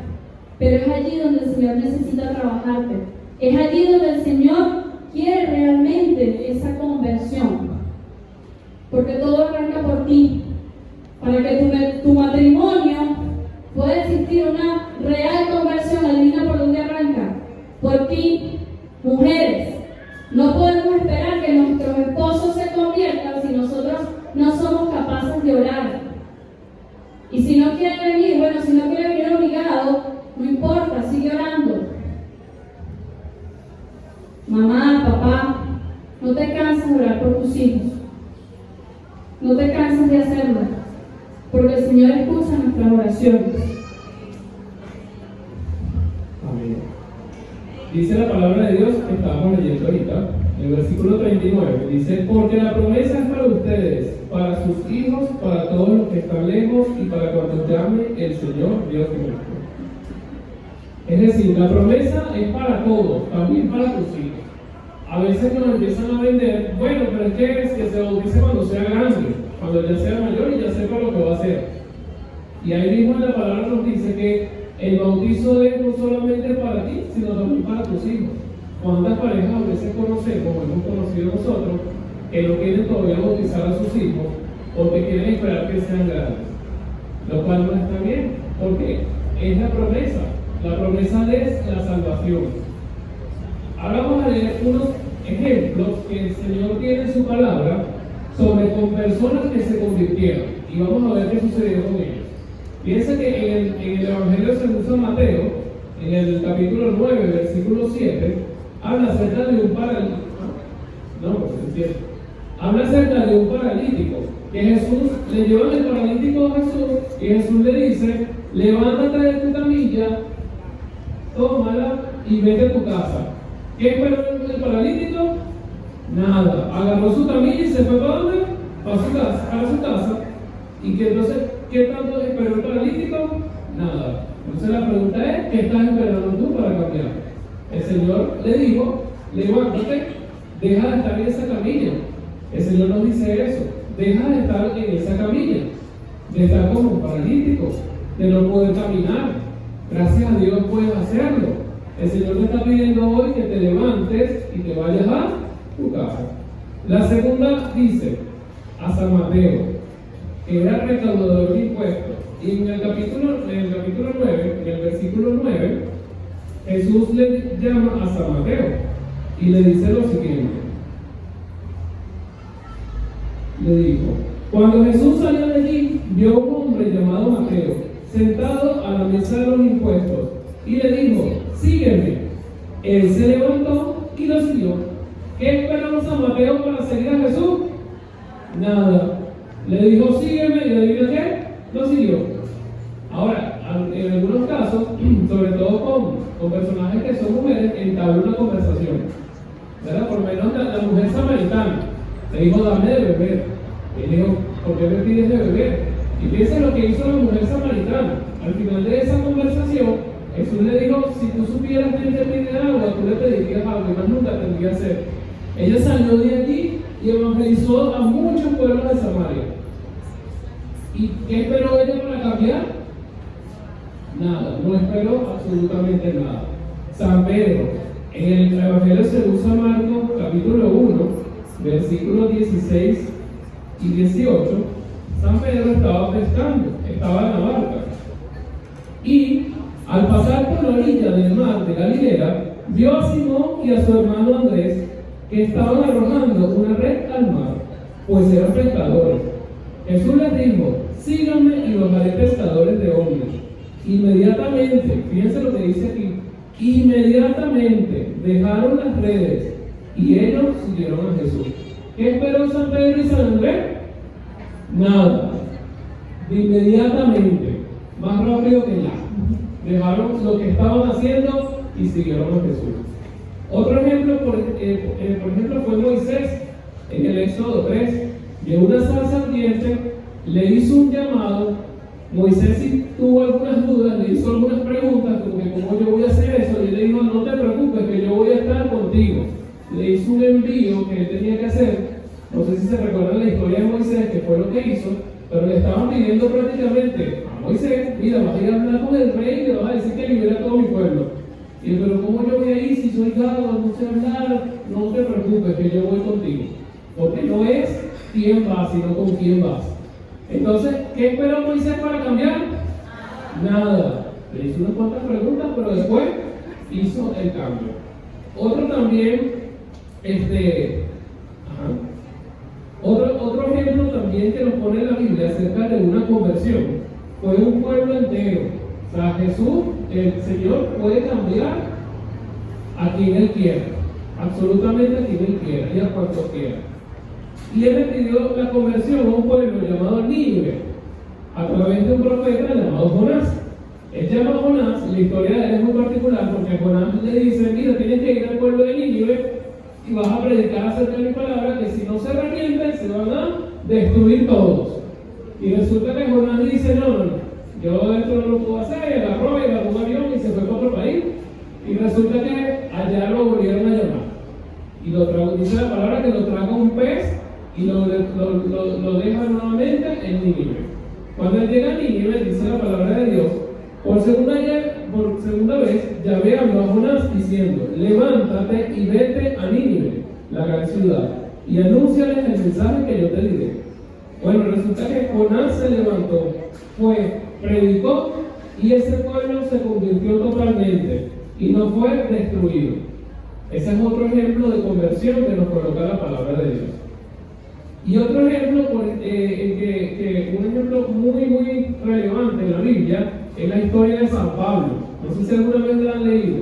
pero es allí donde el Señor necesita trabajarte. Es allí donde el Señor quiere realmente esa conversión, porque todo arranca por ti. Para que tu matrimonio pueda existir una real conversión, adivina por dónde arranca, por ti. Mujeres, no podemos esperar que nuestros esposos se conviertan si nosotros no somos capaces de orar. Y si no quiere venir, bueno, si no quiere venir obligado, no importa, sigue orando. Mamá, papá, no te canses de orar por tus hijos. No te canses de hacerlo, porque el Señor escucha nuestras oraciones. Amén. Dice la palabra de Dios que estábamos leyendo ahorita, el versículo 39, dice, porque la promesa es para ustedes, para sus hijos, para todos los que están lejos y para cuando llame el Señor Dios nuestro. Es decir, la promesa es para todos, también para tus hijos. A veces nos empiezan a vender, bueno, pero es que se bautice cuando sea grande, cuando ya sea mayor y ya sepa lo que va a hacer. Y ahí mismo en la palabra nos dice que el bautizo es no solamente para ti, sino también para tus hijos. ¿Cuántas parejas a veces conocemos, o hemos conocido nosotros, que no quieren todavía bautizar a sus hijos porque quieren esperar que sean grandes? Lo cual no está bien, porque es la promesa es la salvación. Ahora vamos a leer unos ejemplos que el Señor tiene en su palabra sobre con personas que se convirtieron, y vamos a ver qué sucedió con ellos. Piensa que en el Evangelio según San Mateo, en el capítulo 9, versículo 7, habla acerca de un paralítico. Habla acerca de un paralítico que Jesús le lleva el paralítico a Jesús y Jesús le dice: levántate de tu camilla, tómala y vete a tu casa. ¿Qué esperó el paralítico? Nada. Agarró su camilla y se fue ¿para dónde? Para su casa. ¿Y que entonces qué tanto esperó el paralítico? Nada. Entonces la pregunta es: ¿qué estás esperando tú para cambiar? El Señor le dijo: levántate, deja de estar en esa camilla. El Señor nos dice eso: deja de estar en esa camilla, de estar como un paralítico, de no poder caminar. Gracias a Dios puedes hacerlo. El Señor te está pidiendo hoy que te levantes y que vayas a tu casa. La segunda dice a San Mateo, que era recaudador de impuestos. Y en el capítulo 9, en el versículo 9, Jesús le llama a San Mateo y le dice lo siguiente. Le dijo: cuando Jesús salió de allí, vio un hombre llamado Mateo sentado a la mesa de los impuestos y le dijo: sígueme. Él se levantó y lo siguió. ¿Qué esperaba San Mateo para seguir a Jesús? Nada. Le dijo: sígueme, y adivina qué, lo siguió. Ahora, en algunos casos, sobre todo con personajes que son mujeres, entabló una conversación, ¿verdad? Por lo menos la mujer samaritana le dijo: dame de beber. Él dijo: ¿por qué me pides de beber? Y piensa lo que hizo la mujer samaritana. Al final de esa conversación, Jesús le dijo: si tú supieras quién te pide agua, tú le pedirías agua y más nunca tendría sed. Ella salió de allí y evangelizó a muchos pueblos de Samaria. ¿Y qué esperó ella para cambiar? Nada, no esperó absolutamente nada. San Pedro, en el Evangelio según San Marcos, capítulo 1, versículos 16 y 18, San Pedro estaba pescando, estaba en la barca. Y al pasar por la orilla del mar de Galilea, vio a Simón y a su hermano Andrés que estaban arrojando una red al mar, pues eran pescadores. Jesús les dijo: síganme y los haré pescadores de hombres. Inmediatamente, fíjense lo que dice aquí, inmediatamente dejaron las redes y ellos siguieron a Jesús. ¿Qué esperó San Pedro y San Andrés? Nada. De inmediatamente, más rápido que ya, dejaron lo que estaban haciendo y siguieron a Jesús. Otro ejemplo, por ejemplo, fue Moisés en el Éxodo 3. De una zarza ardiente le hizo un llamado. Moisés, si tuvo algunas dudas, le hizo algunas preguntas, como que cómo yo voy a hacer eso, y le dijo: no te preocupes, que yo voy a estar contigo. Le hizo un envío que él tenía que hacer. No sé si se recuerdan la historia de Moisés, que fue lo que hizo, pero le estaban pidiendo prácticamente a Moisés: mira, vas a ir a hablar con el rey y le vas a decir que libere a todo mi pueblo. Y él: pero ¿cómo yo voy a ir si soy gado, no sé hablar? No te preocupes, que yo voy contigo. Porque no es quién va, sino con quién vas. Entonces, ¿qué esperó Moisés para cambiar? Nada. Le hizo unas cuantas preguntas, pero después hizo el cambio. Otro también, otro ejemplo también que nos pone la Biblia acerca de una conversión fue un pueblo entero. O sea, Jesús, el Señor, puede cambiar a quien Él quiera, absolutamente a quien Él quiera y a cuantos quiera. Y Él le pidió la conversión a un pueblo llamado Nínive a través de un profeta llamado Jonás. Él llama a Jonás, y la historia de él es muy particular porque Jonás le dice: mira, tienes que ir al pueblo de Nínive y vas a predicar acerca de mi palabra, que si no se arrepienten se van a destruir todos. Y resulta que Jonás dice: no, yo esto no lo puedo hacer, agarró un avión y se fue para otro país. Y resulta que allá lo volvieron a llamar. Y dice la palabra que lo traga un pez y lo deja nuevamente en Nínive. Cuando él llega a Nínive, dice la palabra de Dios, por segunda vez, Yahvé habló a Jonás diciendo: levántate y vete a Nínive, la gran ciudad, y anúnciales el mensaje que yo te diré. Bueno, resulta que Jonás se levantó, fue, predicó, y ese pueblo se convirtió totalmente y no fue destruido. Ese es otro ejemplo de conversión que nos coloca la palabra de Dios. Y otro ejemplo, un ejemplo muy relevante en la Biblia es la historia de San Pablo. No sé si alguna vez la han leído,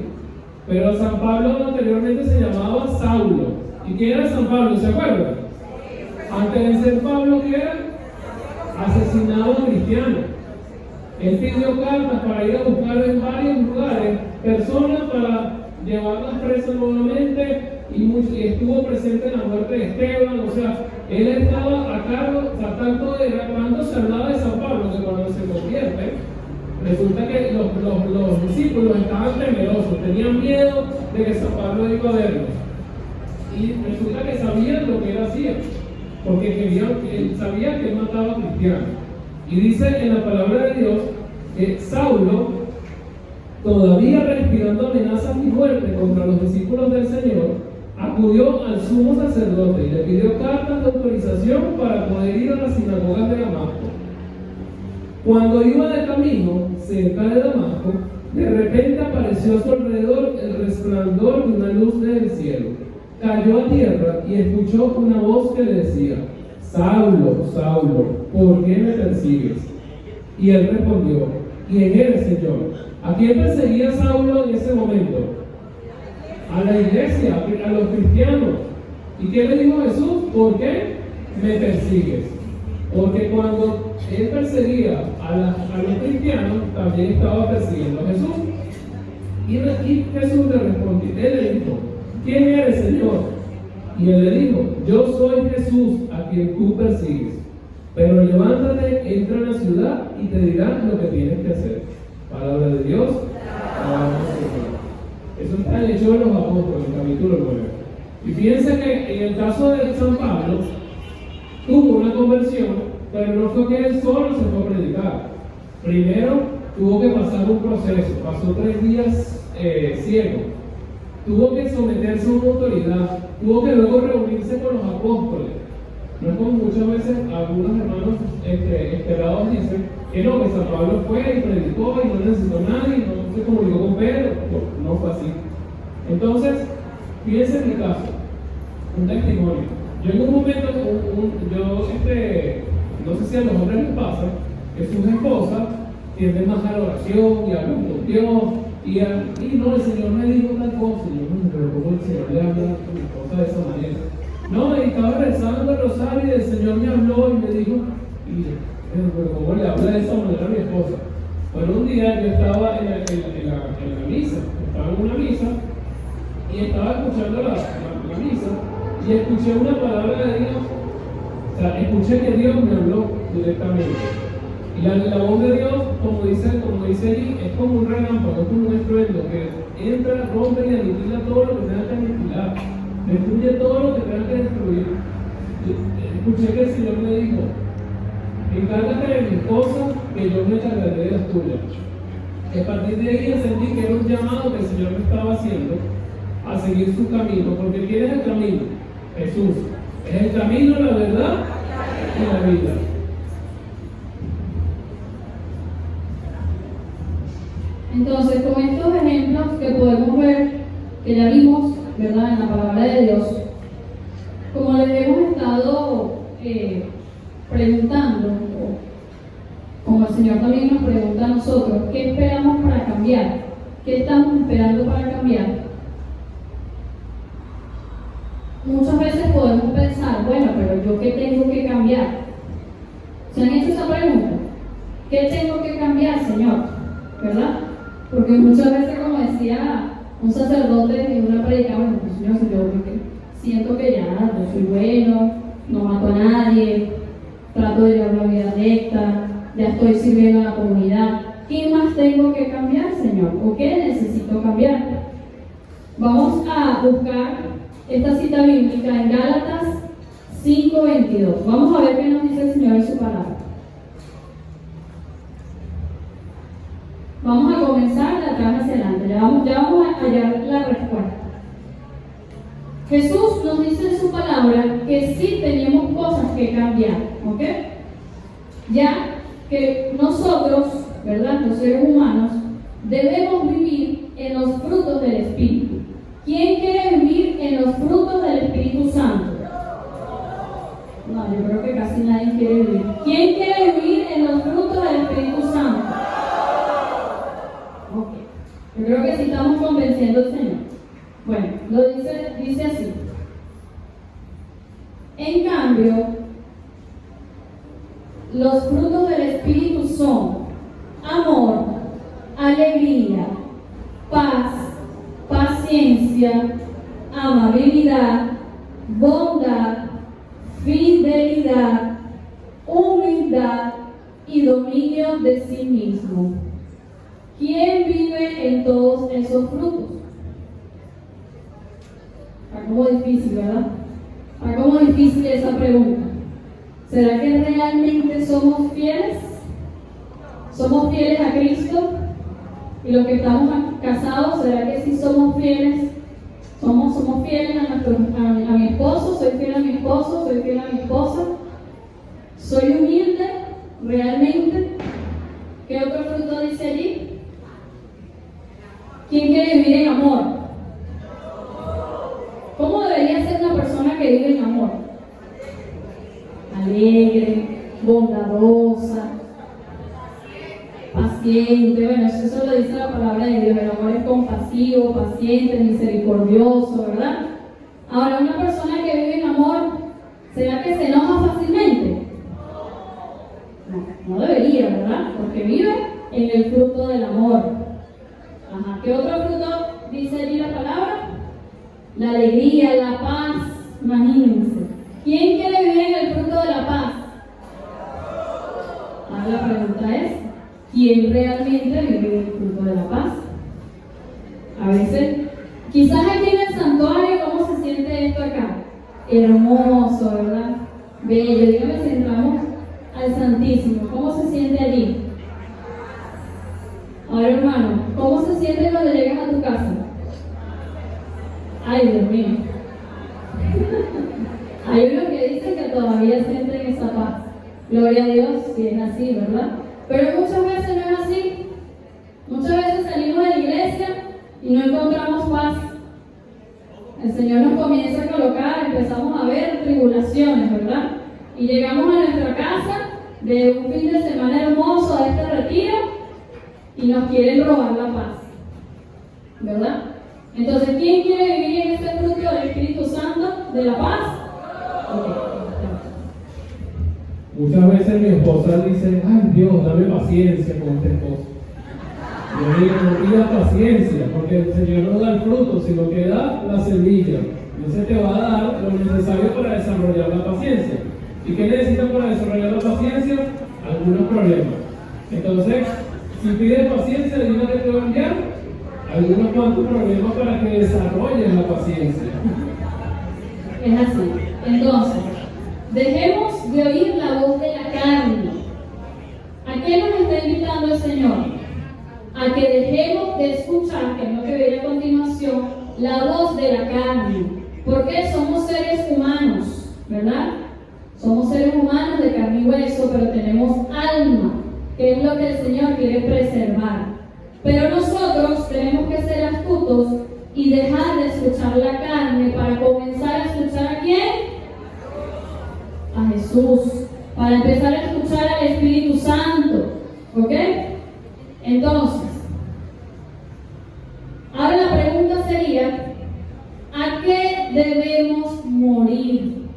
pero San Pablo anteriormente se llamaba Saulo. ¿Y quién era San Pablo? ¿Se acuerdan? Antes de ser Pablo, ¿qué era? asesinaba a cristianos. Él pidió cartas para ir a buscar en varios lugares personas para llevarlas presas nuevamente y estuvo presente en la muerte de Esteban. O sea, él estaba a cargo, o sea, tanto cuando se hablaba de San Pablo, que cuando se convierte, resulta que los discípulos estaban temerosos, tenían miedo de que San Pablo iba a verlos. Y resulta que sabían lo que él hacía, porque él sabía que él mataba a cristianos. Y dice en la palabra de Dios que Saulo, todavía respirando amenazas y muerte contra los discípulos del Señor, acudió al sumo sacerdote y le pidió cartas de autorización para poder ir a las sinagogas de Damasco. Cuando iba de camino cerca de Damasco, de repente apareció a su alrededor el resplandor de una luz del cielo. Cayó a tierra y escuchó una voz que le decía: Saulo, Saulo, ¿por qué me persigues? Y él respondió: ¿Quién eres, Señor? ¿A quién perseguía Saulo en ese momento? A la iglesia, a los cristianos. ¿Y qué le dijo Jesús? ¿Por qué me persigues? Porque cuando él perseguía a los cristianos, también estaba persiguiendo a Jesús. Y Jesús le respondió, él le dijo: ¿Quién eres, Señor? Y él le dijo: Yo soy Jesús a quien tú persigues. Pero levántate, entra en la ciudad y te dirán lo que tienes que hacer. Palabra de Dios. Eso está en el Hechos de los Apóstoles, en el capítulo 9. Y fíjense que en el caso de San Pablo, tuvo una conversión, pero no fue que él solo se fue a predicar. Primero tuvo que pasar un proceso, pasó 3 días ciego, tuvo que someterse a una autoridad, tuvo que luego reunirse con los apóstoles. No es como muchas veces algunos hermanos esperados dicen que no, que San Pablo fue y predicó y no necesitó a nadie, no se comunicó con Pedro. No fue así. Entonces, fíjense en mi caso, un testimonio. Yo en un momento, no sé si a los hombres les pasa, que sus esposas tienden más a la oración y hablan con Dios, y no, el Señor me dijo tal cosa, y yo, pero ¿cómo el Señor le habla a mi esposa de esa manera? No, y estaba rezando el rosario y el Señor me habló y me dijo, pero ¿cómo le habla de esa manera a mi esposa? Bueno, un día yo estaba en la misa, estaba en una misa y estaba escuchando la misa y escuché una palabra de Dios. O sea, escuché que Dios me habló directamente. Y la voz de Dios, como dice allí, es como un relámpago, es como un estruendo que entra, rompe y aniquila todo lo que tenga que aniquilar, destruye todo lo que tenga que destruir. Escuché que el Señor me dijo: encárgate de mis cosas, que yo me encargaré de las tuyas. Y a partir de ahí entendí que era un llamado que el Señor me estaba haciendo a seguir su camino, porque ¿quién es el camino? Jesús. Es el camino, la verdad y la vida. Entonces, con estos ejemplos que podemos ver, que ya vimos, ¿verdad?, en la palabra de Dios, como les hemos estado preguntando, como el Señor también nos pregunta a nosotros, ¿qué esperamos para cambiar? ¿Qué estamos esperando para cambiar? Muchas veces podemos pensar, bueno, pero ¿yo qué tengo que cambiar? ¿Se han hecho esa pregunta? ¿Qué tengo que cambiar, Señor? ¿Verdad? Porque muchas veces, como decía un sacerdote en una predica, bueno, pues Señor, yo siento que ya, yo soy bueno, no mato a nadie, trato de llevar una vida recta, ya estoy sirviendo a la comunidad. ¿Qué más tengo que cambiar, Señor? ¿O qué necesito cambiar? Vamos a buscar esta cita bíblica en Gálatas 5:22. Vamos a ver qué nos dice el Señor en su palabra. Vamos a comenzar de atrás hacia adelante. Ya vamos a hallar la respuesta. Jesús nos dice en su palabra que sí tenemos cosas que cambiar, ¿ok? Ya que nosotros, ¿verdad?, los seres humanos, debemos vivir en los frutos del Espíritu. ¿Quién quiere vivir en los frutos del Espíritu Santo? No, yo creo que casi nadie quiere vivir. ¿Quién quiere vivir en los frutos del Espíritu Santo? Ok. Yo creo que sí estamos convenciendo al Señor. Bueno, lo dice así. En cambio, los frutos del Espíritu son amor, alegría, paz, paciencia, amabilidad, bondad, fidelidad, humildad y dominio de sí mismo. ¿Quién vive en todos esos frutos? Está como difícil, ¿verdad? Está como difícil esa pregunta. ¿Será que realmente somos fieles? ¿Somos fieles a Cristo? Y los que estamos casados, ¿será que sí somos fieles? ¿Somos fieles a mi esposo? ¿Soy fiel a mi esposo? ¿Soy fiel a mi esposa? ¿Soy humilde realmente? ¿Qué otro fruto dice allí? ¿Quién quiere vivir en amor? ¿Cómo debería ser una persona que vive en amor? Alegre, bondadosa, paciente. Bueno, eso lo dice la palabra de Dios. El amor es compasivo, paciente, misericordioso, ¿verdad? Ahora, una persona que vive en amor, ¿será que se enoja fácilmente? No debería, ¿verdad? Porque vive en el fruto del amor. Ajá. ¿Qué otro fruto dice allí la palabra? La alegría, la paz. Imagínense. ¿Quién quiere vivir en el fruto de la paz? Ahora la pregunta es, ¿quién realmente vive en el fruto de la paz? A veces, quizás aquí en el santuario, ¿cómo se siente esto acá? Hermoso, ¿verdad? Bello. Dígame si entramos al Santísimo. ¿Cómo se siente allí? Ahora, hermano, ¿cómo se siente cuando llegas a tu casa? Ay, Dios mío. Hay unos que dicen que todavía sienten esa paz. Gloria a Dios, si es así, ¿verdad? Pero muchas veces no es así. Muchas veces salimos de la iglesia y no encontramos paz. El Señor nos comienza a colocar, empezamos a ver tribulaciones, ¿verdad? Y llegamos a nuestra casa de un fin de semana hermoso a este retiro y nos quieren robar la paz, ¿verdad? Entonces, ¿quién quiere vivir en este fruto del Espíritu Santo de la paz? Muchas veces mi esposa dice, ay Dios, dame paciencia con este esposo. Yo digo, no pidas paciencia, porque el Señor no da el fruto, sino que da la semilla. Entonces te va a dar lo necesario para desarrollar la paciencia. ¿Y qué necesitas para desarrollar la paciencia? Algunos problemas. Entonces, si pides paciencia, Dios te puede enviar algunos cuantos problemas para que desarrolles la paciencia. Es así. Entonces, dejemos de oír la voz de la carne. ¿A qué nos está invitando el Señor? A que dejemos de escuchar, que es lo que viene a continuación, la voz de la carne. Porque somos seres humanos, ¿verdad? Somos seres humanos de carne y hueso, pero tenemos alma, que es lo que el Señor quiere preservar. Pero nosotros tenemos que ser astutos y dejar de escuchar la carne para comenzar a escuchar ¿a quién? A Jesús. Para empezar a escuchar al Espíritu Santo. ¿Ok? Entonces, ahora la pregunta sería, ¿a qué debemos morir?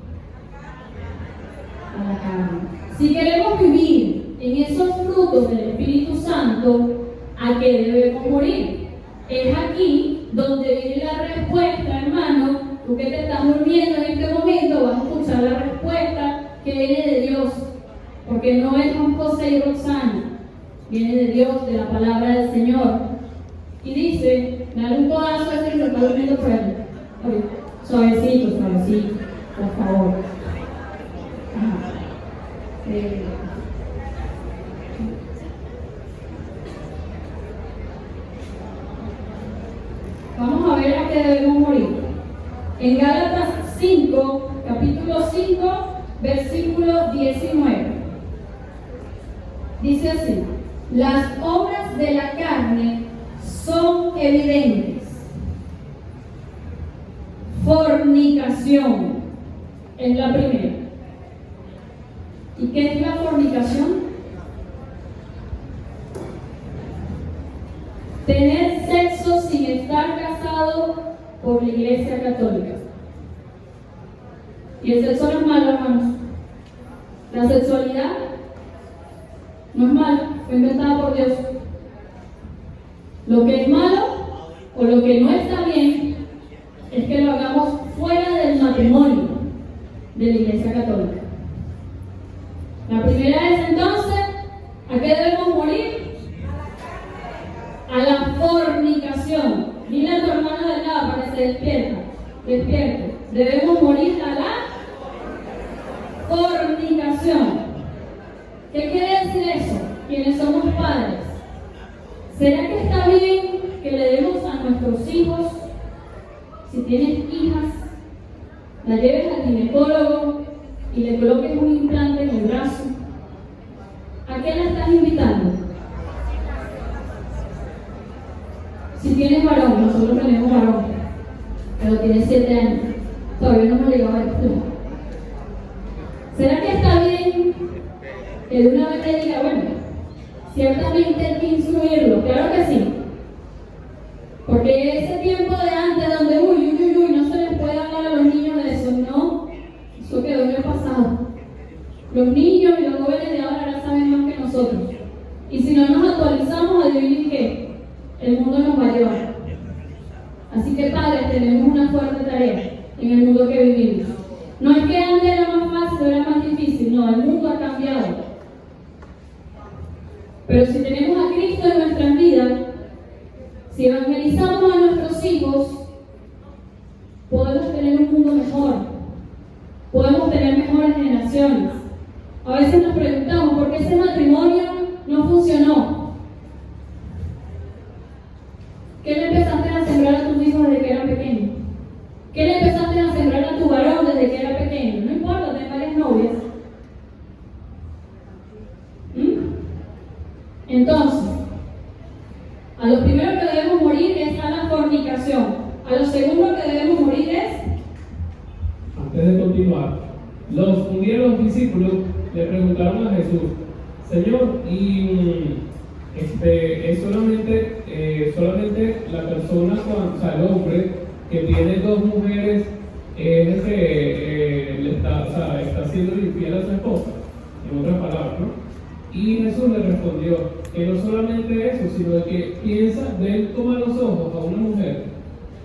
A la carne. Si queremos vivir en esos frutos del Espíritu Santo, ¿a qué debemos morir? Es aquí donde viene la respuesta, hermano. Tú que te estás durmiendo en este momento vas a escuchar la respuesta que viene de Dios, porque no es Juan José y Roxana, viene de Dios, de la palabra del Señor. Y dice, dale un codazo a ese que se está durmiendo por ahí. Suavecito, suavecito, por favor. Vamos a ver a qué debemos morir. En Gálatas 5, capítulo 5, versículo 19. Dice así: las obras de la carne son evidentes. Fornicación es la primera. ¿Y qué es la fornicación? Tener sexo sin estar casado por la Iglesia Católica. Y el sexo no es malo, hermanos. La sexualidad no es malo, fue inventada por Dios. Lo que es malo o lo que no está bien es que lo hagamos fuera del matrimonio de la Iglesia Católica. La primera es entonces, ¿a qué debemos morir? A la fornicación. Dile a tu hermano de al lado para que se despierte. Debemos morir a la fornicación. ¿Qué quiere decir eso? Quienes somos padres, ¿será que está bien que le demos a nuestros hijos, si tienes hijas, la lleves al ginecólogo y le coloques un implante en el brazo? ¿A qué la estás invitando? Si tienes varón, nosotros tenemos varón, pero tiene 7 años, todavía no hemos llegado a esto. ¿Será que está bien que de una vez le diga, bueno, ciertamente hay que instruirlo? Claro que sí. Porque ese tiempo de antes donde no se les puede hablar a los niños de eso, no, eso quedó en el pasado. Los niños y los jóvenes de ahora saben más que nosotros. Y si no nos actualizamos, adivinen qué, el mundo nos va a llevar. Así que padres, tenemos una fuerte tarea en el mundo que vivimos. No es que antes era más fácil o era más difícil, no, el mundo ha cambiado. Pero si tenemos a Cristo en nuestras vidas, si evangelizamos a nuestros hijos, podemos tener un mundo mejor, podemos tener mejores generaciones. A veces nos preguntamos por qué ese matrimonio no funcionó. ¿Qué le empezaste a sembrar a tus hijos desde que eran pequeños? ¿Qué le empezaste a sembrar a tu varón desde que era pequeño? No importa, tener varias novias. Entonces, a lo primero que debemos morir es a la fornicación. A lo segundo que debemos morir es... Antes de continuar, un día los discípulos le preguntaron a Jesús, Señor, ¿y es solamente la persona, o sea, el hombre que tiene 2 mujeres es el que le está siendo infiel a su esposa? En otras palabras, ¿no? Y Jesús le respondió que no solamente eso, sino que ve toma los ojos a una mujer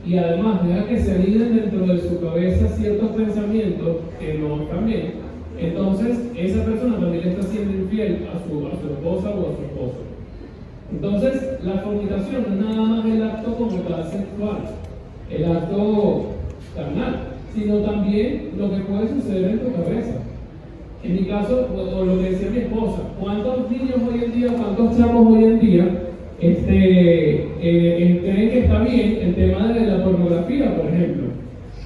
y además deja que se aniden dentro de su cabeza ciertos pensamientos que no están bien. Entonces, esa persona también le está siendo infiel a su esposa o a su esposo. Entonces, la fornicación no es nada más el acto como tal sexual, el acto carnal, sino también lo que puede suceder en tu cabeza. En mi caso, o lo que decía mi esposa, ¿cuántos niños hoy en día, cuántos chamos hoy en día creen que está bien el tema de la pornografía, por ejemplo?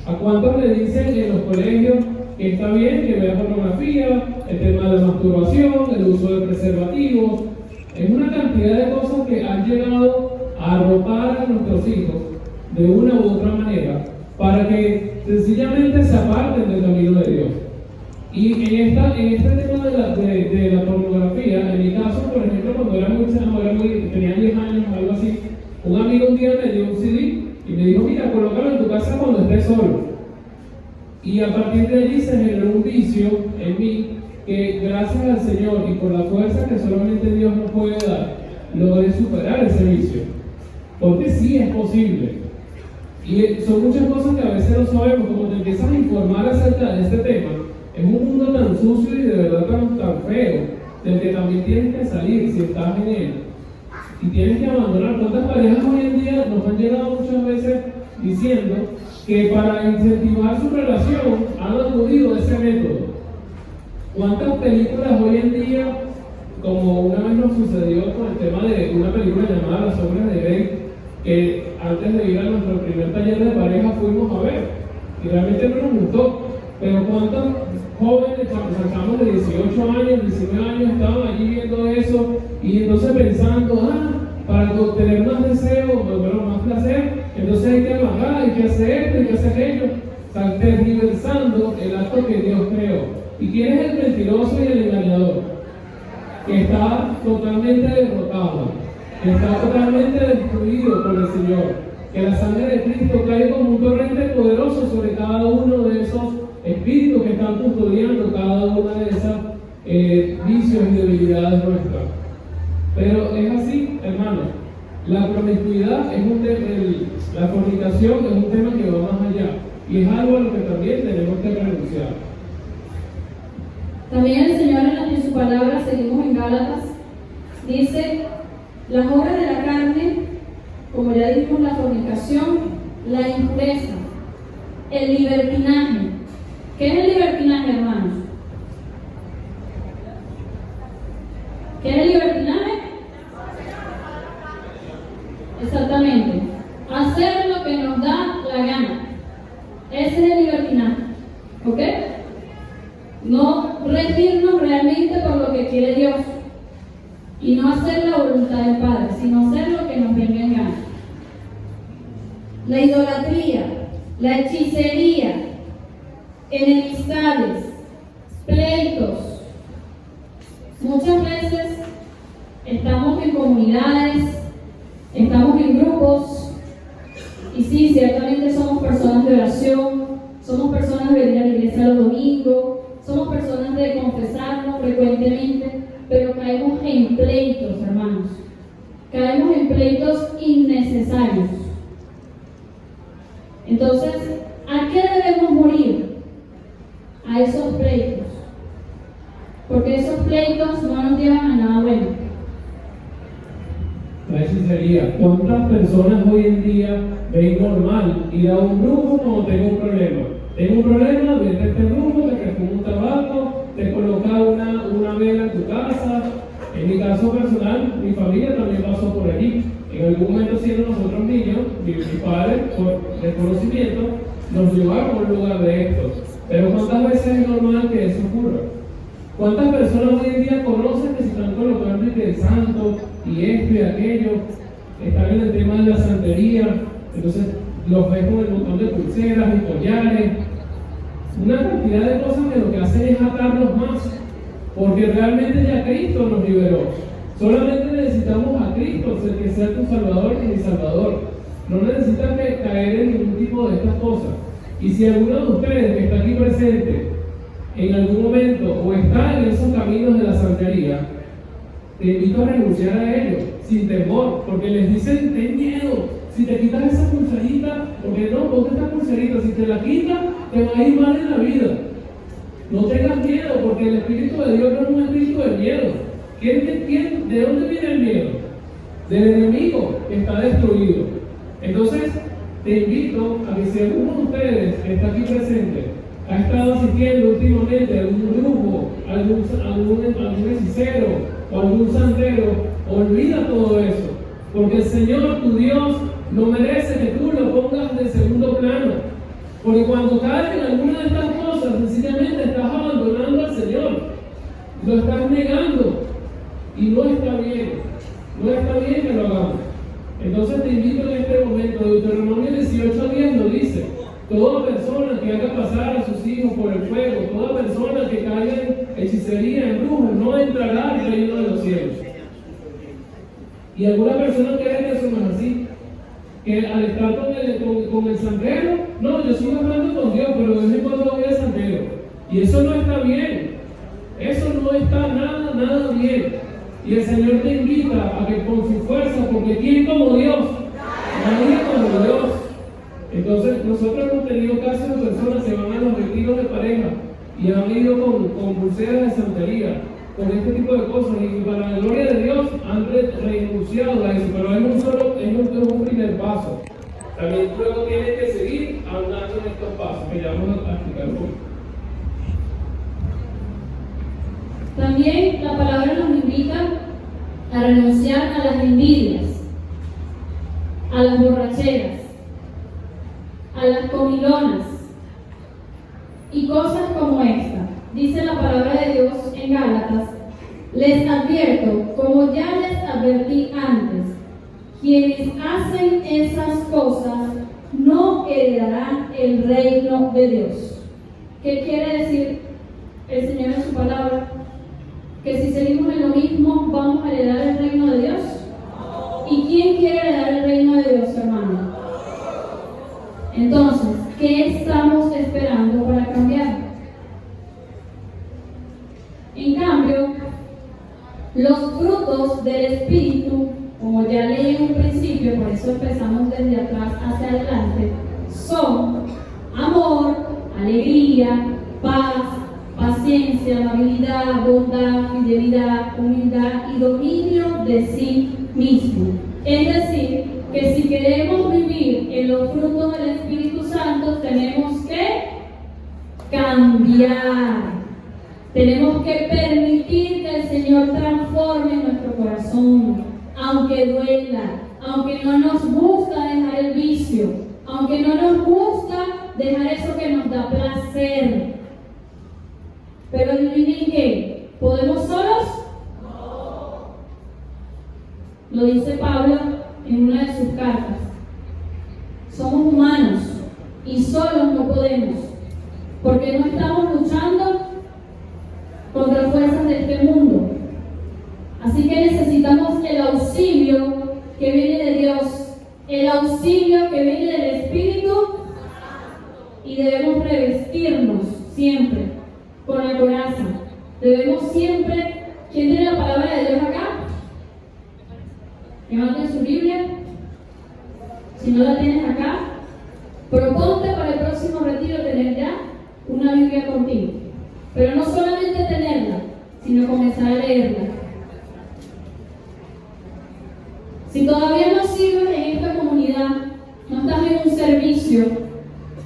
¿A cuántos le dicen en los colegios que está bien que vea pornografía, el tema de la masturbación, el uso de preservativos? Es una cantidad de cosas que han llegado a arropar a nuestros hijos de una u otra manera para que sencillamente se aparten del camino de Dios. Y en este tema de la pornografía, en mi caso, por ejemplo, cuando tenía 10 años o algo así, un amigo un día me dio un CD y me dijo, mira, colócalo en tu casa cuando estés solo. Y a partir de allí se generó un vicio en mí que, gracias al Señor y por la fuerza que solamente Dios nos puede dar, logré superar ese vicio. Porque sí es posible. Y son muchas cosas que a veces no sabemos, como te empiezas a informar acerca de este tema. Es un mundo tan sucio y de verdad tan feo, del que también tienes que salir si estás en él. Y tienes que abandonar. ¿Cuántas parejas hoy en día nos han llegado muchas veces diciendo que para incentivar su relación han acudido a ese método? ¿Cuántas películas hoy en día, como una vez nos sucedió con el tema de una película llamada Las Sombras de Grey, que antes de ir a nuestro primer taller de pareja fuimos a ver, y realmente no nos gustó? Pero ¿cuántos jóvenes, sacamos de 18 años, 19 años, estaban allí viendo eso y entonces pensando, para tener más deseo, más placer, entonces hay que bajar, hay que hacer esto, hay que hacer aquello, o sea, tergiversando el acto que Dios creó? ¿Y quién es el mentiroso y el engañador? Que está totalmente derrotado, que está totalmente destruido por el Señor. Que la sangre de Cristo cae como un torrente poderoso sobre cada uno de esos espíritus que están custodiando cada una de esas vicios y debilidades nuestras. La promiscuidad es la fornicación es un tema que va más allá y es algo a lo que también tenemos que renunciar. También el Señor en su palabra, seguimos en Gálatas, dice: las obras de la carne, como ya dijimos, la fornicación, la impureza, el libertinaje. ¿Qué es el libertinaje, hermanos? ¿Qué es el libertinaje? Exactamente. Hacer lo que nos da la gana. Ese es el libertinaje. ¿Ok? No regirnos realmente por lo que quiere Dios. Y no hacer la voluntad del Padre, sino hacer lo que nos venga en gana. La idolatría, la hechicería, enemistades, pleitos. Muchas veces estamos en comunidades, estamos en grupos, y sí, ciertamente somos personas de oración, somos personas de venir a la iglesia los domingos, somos personas de confesarnos frecuentemente, pero caemos en pleitos, hermanos. Caemos en pleitos innecesarios. Entonces, ¿a qué debemos morir? A esos pleitos. Porque esos pleitos no nos llevan a nada bueno. La hechicería. ¿Cuántas personas hoy en día ven normal ir a un grupo cuando tengo un problema? Tengo un problema, vete a este grupo, te presto un tabaco, te coloca una vela en tu casa. En mi caso personal, mi familia también pasó por allí. En algún momento, siendo nosotros niños, mi padre, por desconocimiento, nos llevaron a un lugar de estos. Pero ¿cuántas veces es normal que eso ocurra? ¿Cuántas personas hoy en día conocen que se están colocando y que el santo y esto y aquello? Están en el tema de la santería, entonces los ves con el montón de pulseras y collares, una cantidad de cosas que lo que hacen es atarnos más, porque realmente ya Cristo nos liberó. Solamente necesitamos a Cristo, el que sea tu Salvador y mi Salvador. No necesitas caer en ningún tipo de estas cosas. Y si alguno de ustedes que está aquí presente en algún momento o está en esos caminos de la santería, te invito a renunciar a ellos sin temor, porque les dicen: ten miedo, si te quitas esa pulserita, porque no, ponte esta pulserita, si te la quitas, te va a ir mal en la vida. No tengas miedo, porque el Espíritu de Dios no es un espíritu de miedo. ¿De dónde viene el miedo? Del enemigo que está destruido. Entonces, te invito a que si alguno de ustedes que está aquí presente ha estado asistiendo últimamente a algún grupo, algún hechicero o algún santero, olvida todo eso, porque el Señor, tu Dios, no merece que tú lo pongas de segundo plano, porque cuando caes en alguna de estas cosas, sencillamente estás abandonando al Señor, lo estás negando, y no está bien que lo hagamos. Entonces te invito en este momento, Deuteronomio 18:10 lo dice: toda persona que haga pasar a sus hijos por el fuego, toda persona que caiga en hechicería, en brujo, no entrará al reino de los cielos. Y alguna persona cree que eso no es así, que al estar con el santero, no, yo sigo hablando con Dios, pero de vez en cuando voy al santero. Y eso no está bien, eso no está nada bien. Y el Señor te invita a que con su fuerza, porque ¿quién como Dios? Nadie como Dios. Entonces, nosotros hemos tenido casos de personas que van a los retiros de pareja y han ido con pulseras de santería, con este tipo de cosas, y para la gloria de Dios han renunciado a eso, pero es un primer paso. También luego tienen que seguir andando en estos pasos, que ya vamos a explicar hoy. También la palabra nos invita a renunciar a las envidias, a las borracheras, a las comilonas y cosas como esta. Dice la palabra de Dios en Gálatas: les advierto, como ya les advertí antes, quienes hacen esas cosas no heredarán el reino de Dios. ¿Qué quiere decir el Señor en su palabra? Que si seguimos en lo mismo, ¿vamos a heredar el reino de Dios? ¿Y quién quiere heredar el reino de Dios, hermano? Entonces, ¿qué estamos esperando para cambiar? En cambio, los frutos del Espíritu, como ya leí en un principio, alegría, paz, paciencia, amabilidad, bondad, fidelidad, humildad y dominio de sí mismo. Es decir, que si queremos vivir en los frutos del Espíritu Santo, tenemos que cambiar. Tenemos que permitir que el Señor transforme nuestro corazón, aunque duela, aunque no nos gusta dejar el vicio, aunque no nos gusta dejar eso que nos da placer. Pero adivinen qué, ¿podemos solos? Lo dice Pablo en una de sus cartas. Somos humanos y solos no podemos, porque no estamos luchando contra fuerzas de este mundo. Así que necesitamos el auxilio que viene de Dios, el auxilio que viene del Espíritu, y debemos revestirnos siempre con la coraza. Debemos siempre, ¿quién tiene la palabra de Dios acá? Levanten su Biblia. Si no la tienes acá, proponte para el próximo retiro tener ya una Biblia contigo. Pero no solamente tenerla, sino comenzar a leerla. Si todavía no sirves en esta comunidad, no estás en un servicio,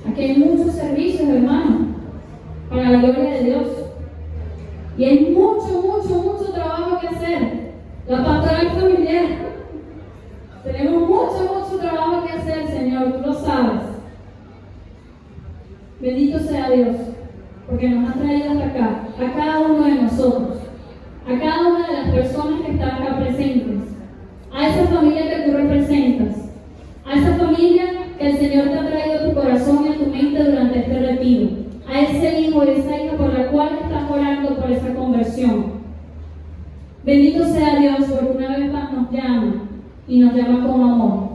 aquí hay muchos servicios, hermano, para la gloria de Dios. Y hay mucho trabajo que hacer. La pastoral familiar. Tenemos mucho trabajo que hacer, Señor, tú lo sabes. Bendito sea Dios, porque nos ha traído hasta acá, a cada uno de nosotros, a cada una de las personas que están acá presentes, a esa familia que tú representas, a esa familia que el Señor te ha traído a tu corazón y a tu mente durante este retiro, a ese hijo y esa hija por la cual estás orando por esa conversión. Bendito sea Dios, porque una vez más nos llama, y nos llama con amor,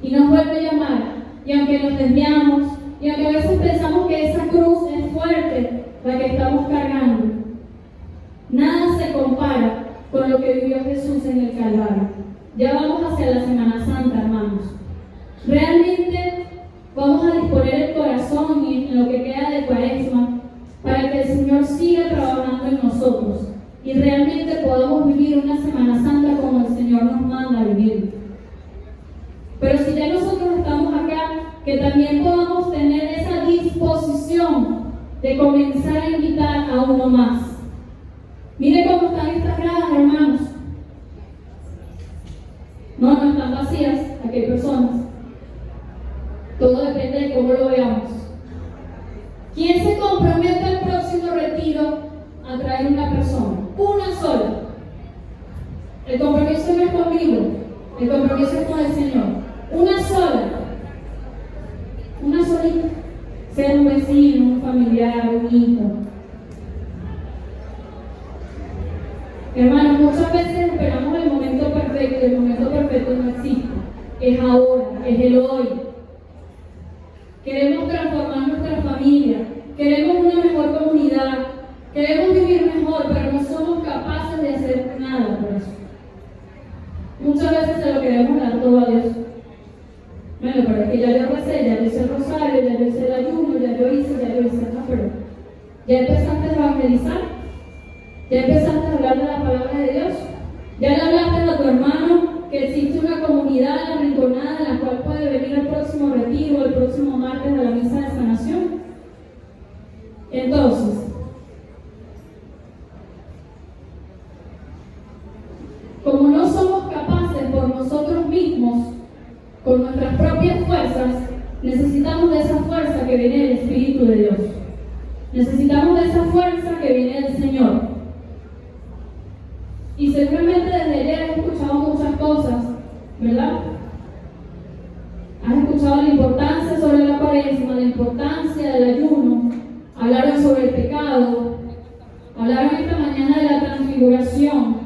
y nos vuelve a llamar, y aunque nos desviamos, y aunque a veces pensamos que esa cruz es fuerte, la que estamos cargando, nada se compara con lo que vivió Jesús en el Calvario. Ya vamos hacia la Semana Santa, hermanos. Realmente vamos a disponer el corazón y en lo que queda de Cuaresma para que el Señor siga trabajando en nosotros y realmente podamos vivir una Semana Santa como el Señor nos manda a vivir. Pero si ya nosotros estamos acá, que también podamos tener esa disposición de comenzar a invitar a uno más. Mire cómo están estas gradas, hermanos. No están vacías, aquí hay personas. Todo depende de cómo lo veamos. ¿Quién se compromete al próximo retiro a traer una persona? Una sola. El compromiso no es conmigo, el compromiso es con el Señor. Una sola. Una solita. Sea un vecino, un familiar, un hijo. Hermanos, muchas veces esperamos el momento perfecto, el momento perfecto no existe. Es ahora, es el hoy. Queremos transformar nuestra familia, queremos una mejor comunidad, queremos vivir mejor, pero no somos capaces de hacer nada por eso. Muchas veces se lo queremos dar todo a Dios. Bueno, pero es que ya yo recé, ya yo hice el rosario, ya yo hice el ayuno, ya yo hice, no, pero ¿ya empezaste a evangelizar? ¿Ya empezaste a hablar de la palabra de Dios? ¿Ya le hablaste a tu hermano que existe una comunidad en la Rinconada en la cual puede venir al próximo retiro, el próximo martes a la misa de sanación? Entonces, como no somos capaces por nosotros mismos, con nuestras propias fuerzas, necesitamos de esa fuerza que viene del Espíritu de Dios. Necesitamos de esa fuerza que viene del Señor. Y seguramente desde ayer has escuchado muchas cosas, ¿verdad? Has escuchado la importancia sobre la Cuaresma, la importancia del ayuno, hablaron sobre el pecado, hablaron esta mañana de la transfiguración,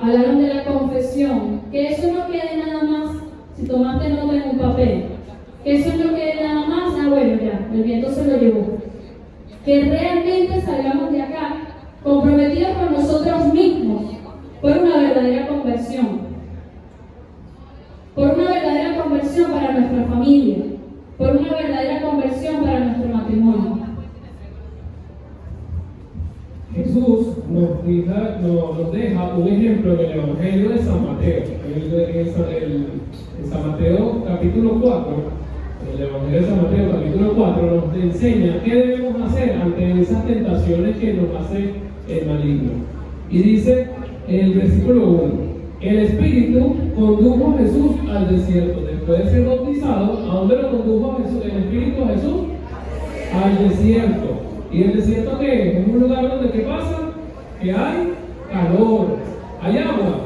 hablaron de la confesión, que eso no quede nada más, si tomaste nota en un papel, que eso no quede nada más, bueno ya, el viento se lo llevó. Que realmente salgamos de acá comprometidos con nosotros mismos por una verdadera conversión. Por una verdadera conversión para nuestra familia, por una verdadera conversión para nuestro matrimonio. Jesús nos deja un ejemplo en el Evangelio de San Mateo. En San Mateo capítulo 4, el Evangelio de San Mateo capítulo 4 nos enseña qué debemos hacer ante esas tentaciones que nos hace el maligno. Y dice en el versículo 1, el Espíritu condujo a Jesús al desierto. Después de ser bautizado, ¿a dónde lo condujo Jesús, el Espíritu a Jesús? Al desierto. ¿Y el desierto qué es? ¿Es un lugar donde qué pasa? Que hay calor. ¿Hay agua?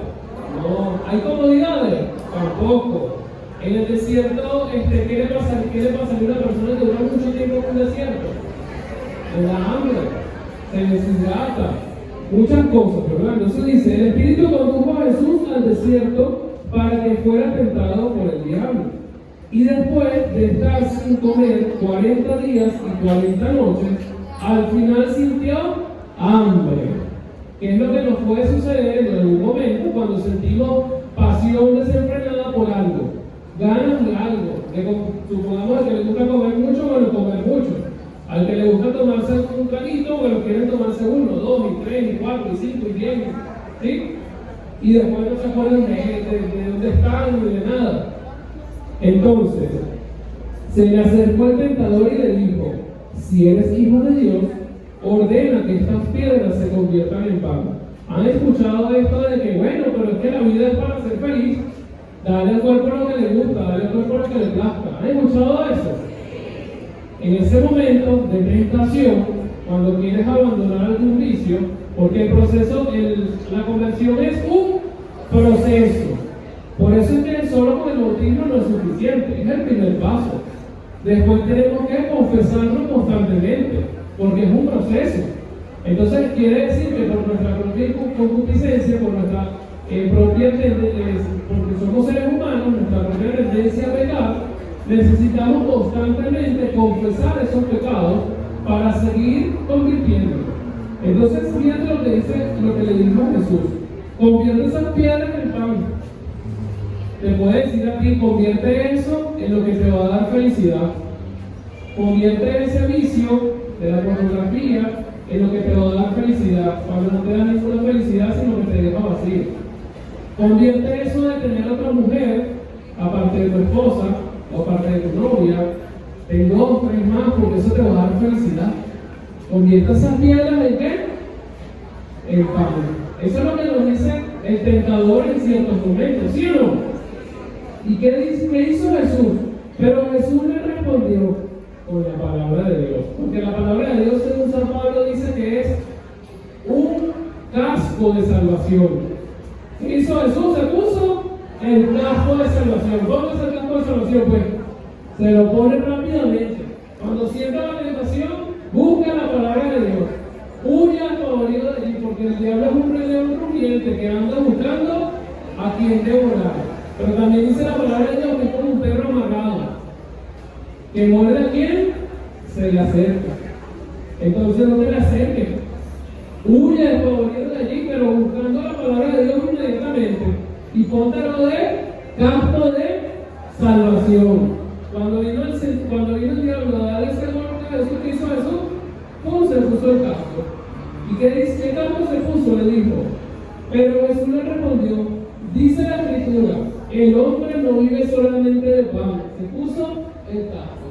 No. ¿Hay comodidades? Tampoco. En el desierto, ¿qué le pasa a una persona que dura mucho tiempo en un desierto? Le da hambre, se deshidrata, muchas cosas, ¿verdad? Entonces dice, el Espíritu condujo a Jesús al desierto para que fuera tentado por el diablo. Y después de estar sin comer 40 días y 40 noches, al final sintió hambre. ¿Qué es lo que nos puede suceder en algún momento cuando sentimos pasión desenfrenada por algo? Ganas de algo. Supongamos que le gusta comer mucho, bueno, comer mucho. Al que le gusta tomarse un traguito, bueno, quieren tomarse 1, 2, 3, 4, 5 y 10. ¿Sí? Y después no se acuerdan de dónde están ni de nada. Entonces, se le acercó el tentador y le dijo, si eres hijo de Dios, ordena que estas piedras se conviertan en pan. ¿Han escuchado esto de que, bueno, pero es que la vida es para ser feliz? Dale al cuerpo lo que le gusta, dale al cuerpo lo que le plazca. ¿Han escuchado eso? En ese momento de tentación, cuando quieres abandonar algún vicio, porque el proceso, la conversión es un proceso. Por eso es que solo con el bautismo no es suficiente, es el primer paso. Después tenemos que confesarlo constantemente, porque es un proceso. Entonces quiere decir que por nuestra propia concupiscencia, por nuestra propia tendencia, porque somos seres humanos, nuestra propia tendencia a pecar, necesitamos constantemente confesar esos pecados para seguir convirtiéndonos. Entonces, fíjate lo que le dijo Jesús: convierte esas piedras en pan. Te puede decir a ti, convierte eso en lo que te va a dar felicidad. Convierte ese vicio de la pornografía en lo que te va a dar felicidad, cuando no te da ninguna felicidad, sino que te deja vacío. Convierte eso de tener otra mujer, aparte de tu esposa, o aparte de tu novia, en 2, 3 más, porque eso te va a dar felicidad. Convierte esas piedras en ¿qué? En pan. Eso es lo que nos dice el tentador en ciertos momentos, ¿sí o no? ¿Y qué hizo Jesús? Pero Jesús le respondió con la palabra de Dios. Porque la palabra de Dios, según San Pablo, dice que es un casco de salvación. ¿Qué hizo Jesús? Se puso el casco de salvación. ¿Dónde es el casco de salvación? Pues se lo pone rápidamente. Cuando sienta la tentación, busca la palabra de Dios. Huye al favorito de allí, porque el diablo es un rey león rugiente que anda buscando a quien devorar. Pero también dice la palabra de Dios que es como un perro amarrado, que muerde a quien se le acerca. Entonces no te le acerques. Huye al favorito de allí, pero buscando la palabra de Dios inmediatamente. Y póntelo de casco de salvación. Cuando vino el diablo a dar ese golpe a Jesús, ¿qué hizo Jesús? ¿Cómo se puso el casco? ¿Y qué casco se puso? Le dijo. Pero Jesús le respondió, dice la Escritura, el hombre no vive solamente de pan. Se puso el casco.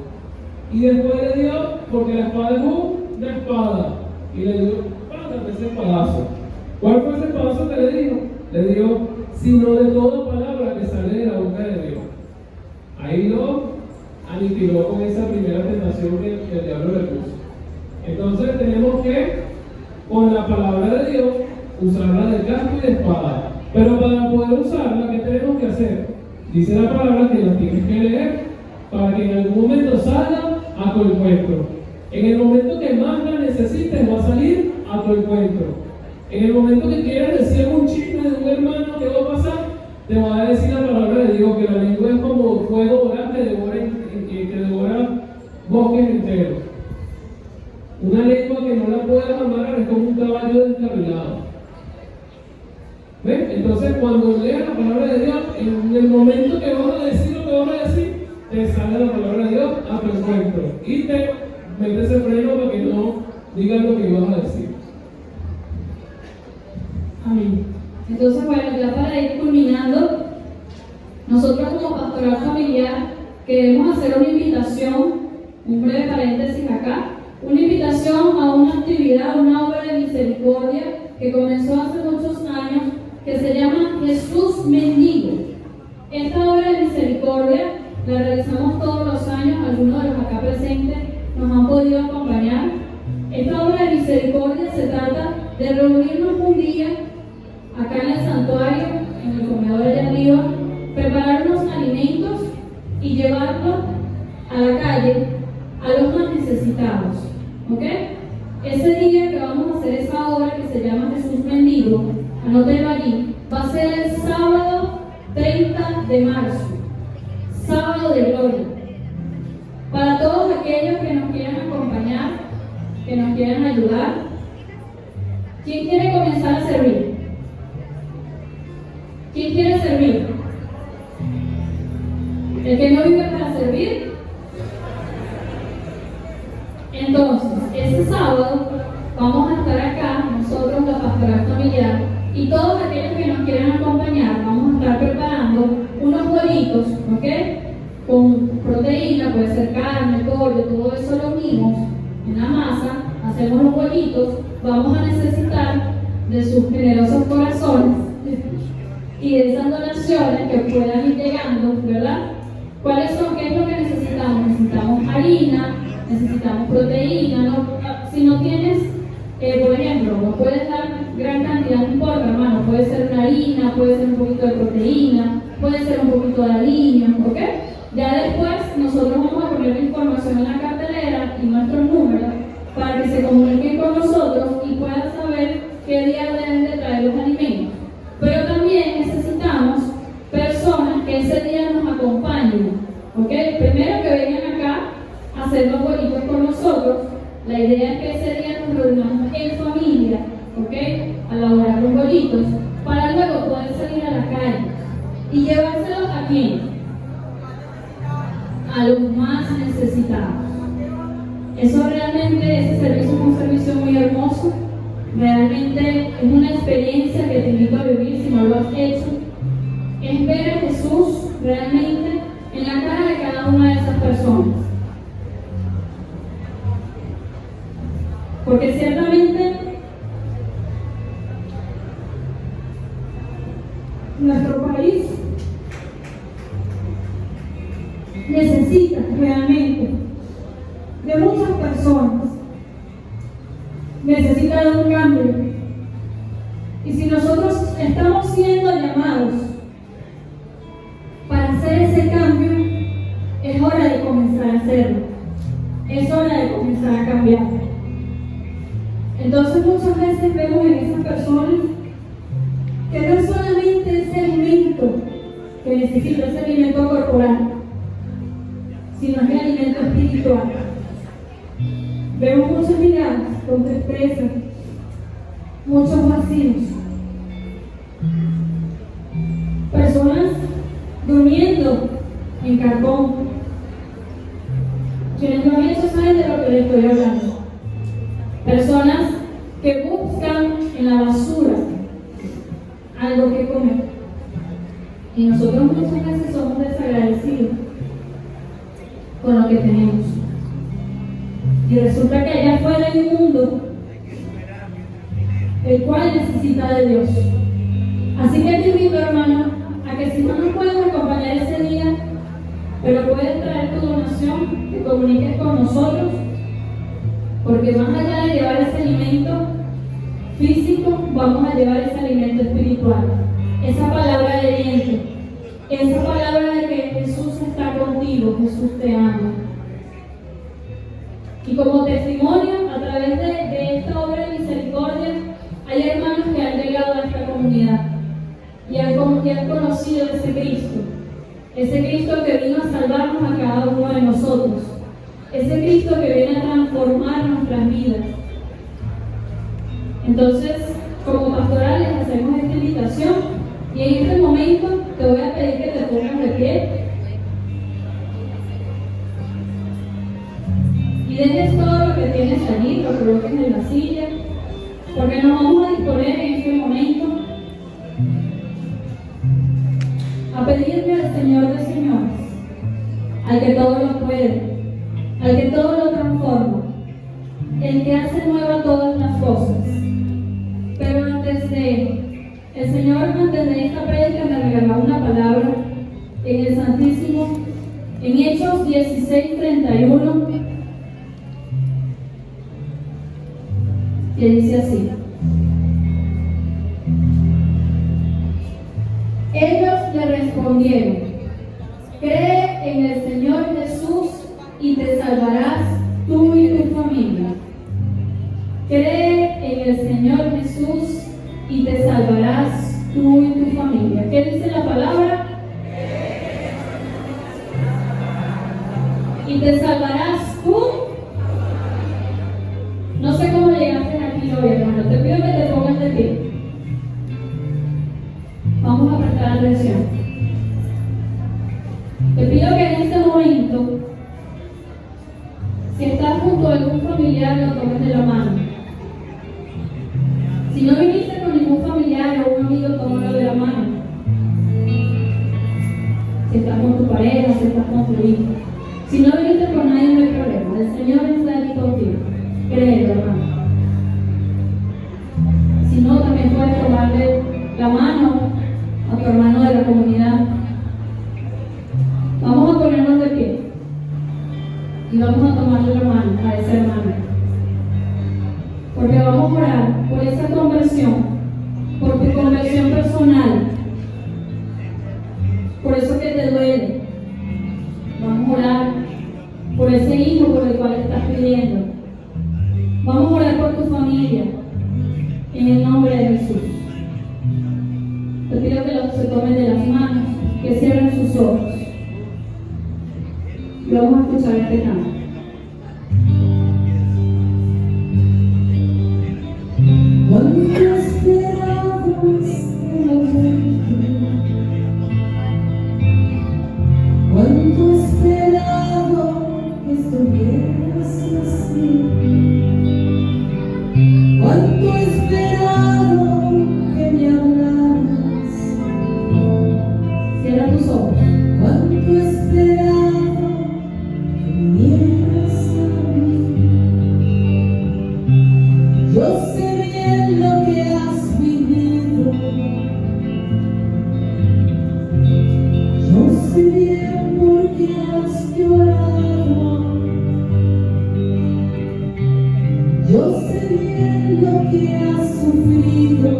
Y después le dio, porque la espada es una espada. Y le dio, pásate ese espadazo. ¿Cuál fue ese espadazo que le dijo? Le dio, sino de toda palabra que sale de la boca de Dios. Ahí lo aniquiló con esa primera tentación que el diablo le puso. Entonces tenemos que, con la palabra de Dios, usarla de casco y de espada. Pero para poder usarla, ¿qué tenemos que hacer? Dice la palabra que la tienes que leer para que en algún momento salga a tu encuentro. En el momento que más la necesites, va a salir a tu encuentro. En el momento que quieras decir un chisme de un hermano que va a pasar, te va a decir la palabra de Dios que la lengua es como fuego voraz que devora bosques enteros. Una lengua que no la puedes amarrar es como un caballo descarrilado. ¿Ves? Entonces, cuando leas la palabra de Dios, en el momento que vas a decir lo que vas a decir, te sale la palabra de Dios a tu encuentro. Y te metes el freno para que no digas lo que ibas a decir. Nosotros como pastoral familiar queremos hacer una invitación, un breve paréntesis acá, una invitación a una actividad, una obra de misericordia que comenzó hace muchos años, que se llama Jesús Mendigo. Esta obra de misericordia la realizamos todos los años, algunos de los acá presentes nos han podido acompañar. Esta obra de misericordia se trata de reunirnos un día acá en el santuario, en el comedor allá arriba, preparar unos alimentos y llevarlos a la calle a los más necesitados. ¿Ok? Ese día que vamos a hacer esa obra que se llama Jesús Mendigo, anótenlo allí, va a ser el sábado 30 de marzo, sábado de gloria. Para todos aquellos que nos quieran acompañar, que nos quieran ayudar, ¿quién quiere comenzar a servir? ¿Quién quiere servir? ¿El que no vive para servir? Entonces, ese sábado vamos a estar acá, nosotros, la pastoral familiar, y todos aquellos que nos quieran acompañar, vamos a estar preparando unos bollitos, ¿ok? Con proteína, puede ser carne, pollo, todo eso lo unimos en la masa, hacemos los bollitos, vamos a necesitar de sus generosos corazones y de esas donaciones que puedan ir llegando, ¿verdad? ¿Cuáles son? ¿Qué es lo que necesitamos? Necesitamos harina, necesitamos proteína, ¿no? Si no tienes, por ejemplo, no puedes dar gran cantidad, no importa, hermano, puede ser una harina, puede ser un poquito de proteína, puede ser un poquito de harina, ¿ok? Ya después nosotros vamos a poner la información en la cartelera y nuestros números para que se comuniquen con nosotros y puedan saber qué día deben de traer los alimentos. Pero también necesitamos personas que ese día nos acompañen, ¿ok? Primero que vengan acá a hacer los bollitos con nosotros. La idea es que ese día nos reunamos en familia, ¿ok? A elaborar los bollitos para luego poder salir a la calle y llevárselos a quién? A los más necesitados. Eso realmente, ese servicio es un servicio muy hermoso. Realmente es una experiencia que te invito a vivir si no lo has hecho. Es ver a Jesús realmente en la cara de cada una de esas personas. Porque ciertamente nuestro país necesita realmente de muchas personas, necesita de un cambio. Y si nosotros estamos siendo llamados para hacer ese cambio, es hora de comenzar a hacerlo, es hora de comenzar a cambiar. Entonces muchas veces vemos en esas personas que no es solamente ese alimento que necesita, ese alimento corporal, sino es el alimento espiritual. Vemos muchas miradas con tristeza, muchos vacíos, personas durmiendo en carbón. Quienes no han hecho saben de lo que les estoy hablando. Personas que buscan en la basura algo que comer. Y nosotros muchas veces somos desagradecidos con lo que tenemos. Y resulta que allá afuera hay un mundo el cual necesita de Dios. Así que te invito, hermano, a que si no nos puedes acompañar ese día, pero puedes traer tu donación, te comuniques con nosotros, porque más allá de llevar ese alimento físico, vamos a llevar ese alimento espiritual, esa palabra de aliento, esa palabra de que Jesús está contigo, Jesús te ama. Y como testimonio, a través de esta obra de misericordia, hay hermanos que han llegado a esta comunidad y han conocido ese Cristo que vino a salvarnos a cada uno de nosotros, ese Cristo que viene a transformar nuestras vidas. Entonces, como pastorales hacemos esta invitación y en este momento te voy a pedir que te pongas de pie y dejes todo lo que tienes allí, lo coloques en la silla, porque nos vamos a disponer en este momento a a pedirle al Señor de señores, al que todo lo puede, al que todo lo transforma, el que hace nueva todas las cosas. Pero antes de esta prédica me regaló una palabra en el Santísimo, en Hechos 16:31, que dice así: ellos le respondieron: cree en el Señor Jesús y te salvarás tú y tu familia. Cree en el Señor Jesús y te salvarás tú y tu familia. ¿Qué dice la palabra? Y te salvarás tú. No sé cómo llegaste aquí hoy, hermano. Te pido que te pongas de pie. Vamos a prestar atención. Te pido que en este momento, si estás junto a algún familiar, lo tomes de la mano. Si no viniste con ningún familiar o un amigo, tómalo de la mano. Si estás con tu pareja, si estás con tu hijo. Si no viniste con nadie, no hay problema. El Señor está aquí contigo. Créelo, hermano. Si no, también puedes tomarle la mano a tu hermano de la comunidad. Vamos a ponernos de pie y vamos a tomarle la mano a ese hermano, porque vamos a orar por esa conversión, por tu conversión personal, por eso que te duele. Vamos a orar por ese hijo por el cual estás pidiendo. Vamos a orar por tu familia en el nombre de Jesús. Te pido que los se tomen de las manos, que cierren sus ojos y vamos a escuchar este canto. Cuánto esperamos cuánto esperado que estuvieras así, cuánto esperado que me hablaras. Cierra tus ojos. Cuánto esperado que vinieras a mí. Yo sé bien lo que has vivido. Yo sé bien por qué has llorado. Yo sé bien lo que has sufrido.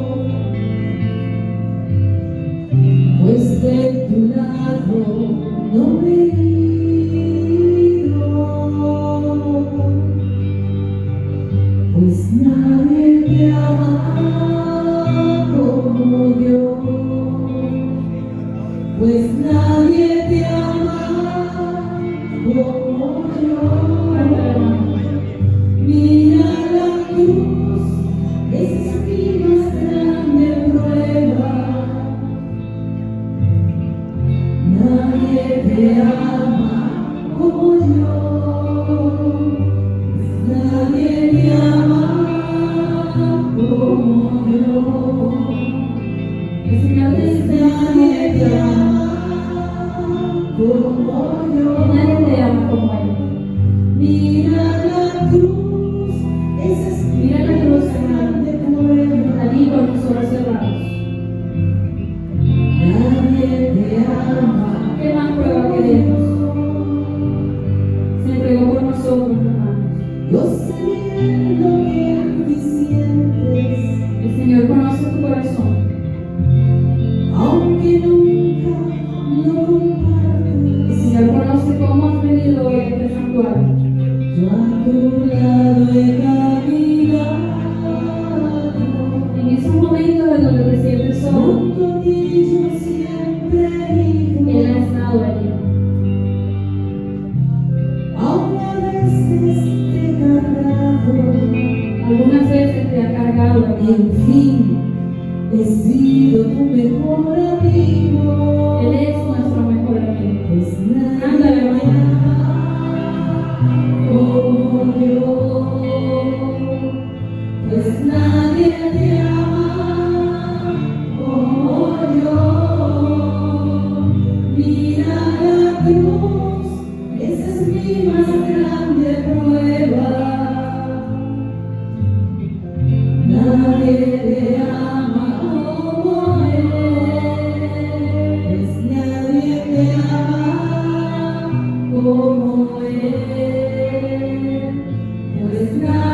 Pues de tu lado no me he ido. Pues nadie te ama como yo. Pues nadie te ama como yo. Mira la cruz, esa es mi más grande prueba. Nadie te ama como yo. Nadie te ama como yo. El Señor te dice: Nadie te ama como yo. nadie te ama como Él. Mira la cruz, esa es Mira la cruz, hermano, de prueba. allí con tus ojos cerrados. Nadie te ama. ¿Qué más prueba queremos? Se entregó por nosotros, hermanos. Yo sé bien lo que tú sientes, El Señor conoce tu corazón. aunque nunca lo compartes. El Señor conoce cómo has venido hoy a este santuario. Yo a tu lado he caminado, En esos momentos en donde te sientes solo, junto a ti yo siempre he Él ha ido. estado allí. Aún a veces te he cargado, Algunas veces te ha cargado, y hermano. en fin he sido tu mejor amigo. Él es nuestro mejor amigo. Pues Ándale, nadie hermano. te ama como yo. Pues nadie te ama como yo.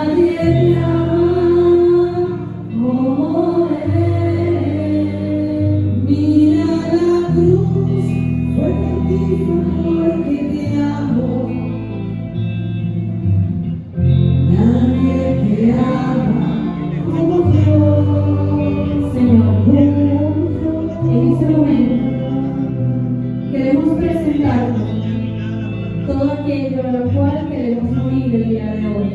nadie te ama como Él. Mira la cruz, fue por ti, fue porque te amo. Nadie te ama como Dios. Señor, en este momento queremos presentarte todo aquello a lo cual queremos morir el día de hoy.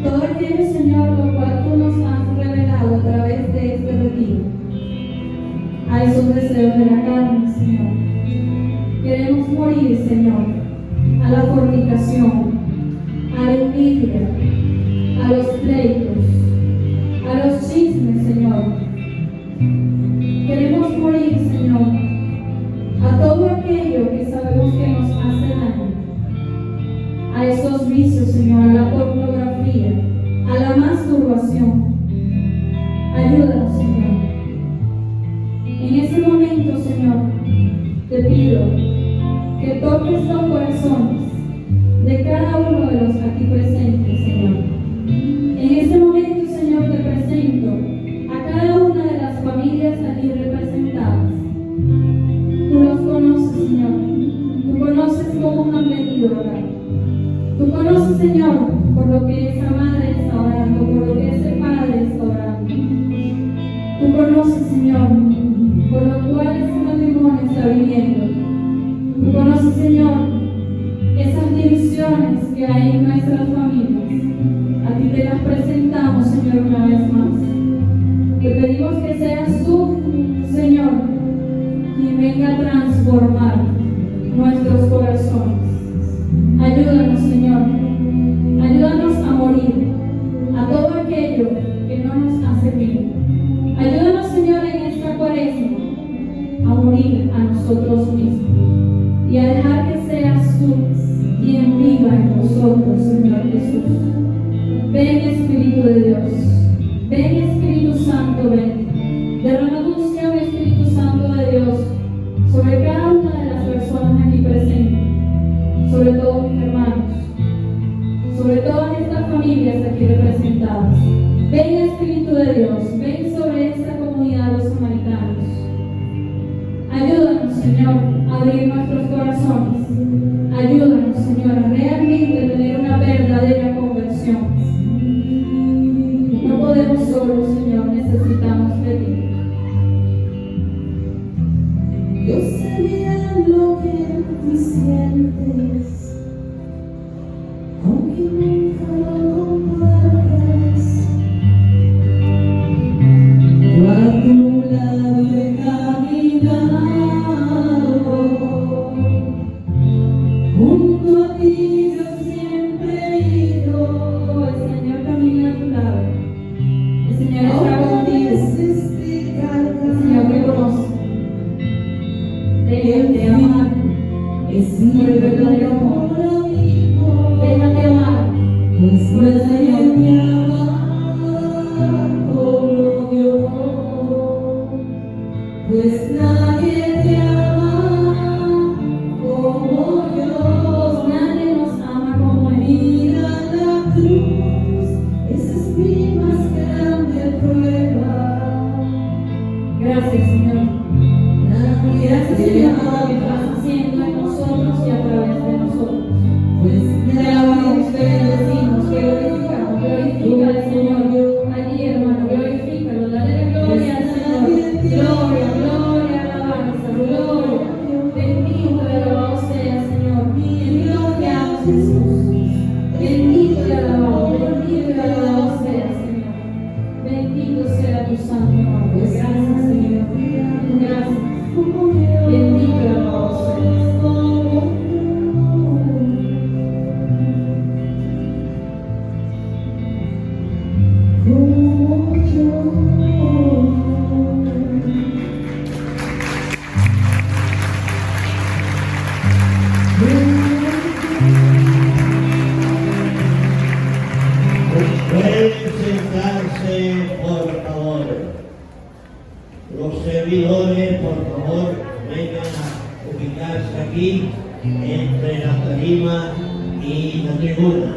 Todo aquello, Señor, lo cual tú nos has revelado a través de este retiro. A esos deseos de la carne, Señor. Queremos morir, Señor, a la fornicación, a la envidia, a los pleitos, a los chismes, Señor. Queremos morir, Señor, a todo aquello que sabemos que nos hace daño, a esos vicios, Señor, a la pornografía, a la masturbación. Ayúdanos, Señor. En ese momento, Señor, te pido que toques los corazones de cada uno de los aquí presentes, Señor. En este momento, Señor, te presento a cada una de las familias aquí representadas. Tú los conoces, Señor. Tú conoces cómo han venido a orar. Tú conoces, Señor, por lo que esa madre está orando, por lo que ese padre está orando. Tú conoces, Señor, por lo cual ese matrimonio está viviendo. Tú conoces, Señor, esas divisiones que hay en nuestras familias. A ti te las presentamos, Señor, una vez más. Te pedimos que seas tú, Señor, quien venga a transformar nuestros corazones. Ayúdanos, Señor. Ayúdanos a morir a todo aquello que no nos hace bien. Ayúdanos, Señor, en esta cuaresma a morir a nosotros mismos y a dejar que seas tú quien viva en nosotros, Señor Jesús. Ven, Espíritu de Dios. Ven, Espíritu Santo, ven. Derrama tu unción, Espíritu Santo de Dios, sobre cada una de las personas aquí presentes, sobre todos mis hermanos, sobre todas estas familias aquí representadas. Ven, Espíritu de Dios, ven sobre esta comunidad de los samaritanos. Ayúdanos, Señor, a abrir nuestros corazones. Ayúdanos, Señor, a realmente tener una verdadera conversión. No podemos solos, Señor, necesitamos de ti. Yo sé bien lo que tú sientes, aunque nunca lo compartas. Yo a tu lado he caminado, junto a ti yo siempre he ido. El Señor camina a tu lado, el Señor está contigo, el Señor te conoce. Déjate amar por el verdadero amor. Déjate amar por el Señor. Como Dios, pues nadie te ama como Dios. Nadie nos ama como Él. Mira la cruz, esa es mi más grande prueba. Gracias, Señor. Gracias, Señor, por lo que estás haciendo en nosotros y a través de nosotros. Te alabamos, te bendecimos, te glorificamos. Glorifica al Señor. Allí, hermano, glorifícalo. Dale la gloria al Señor. Gloria, gloria, alabanza, gloria. Bendito y alabado sea, Señor. Bendito te amo, Jesús. Bendito y alabado, bendito y alabado sea, Señor. Bendito sea tu santo nombre. Gracias, Señor. Gracias. Bendito y alabado seas. Pueden sentarse, por favor. Los servidores, por favor, vengan a ubicarse aquí entre la tarima y la tribuna.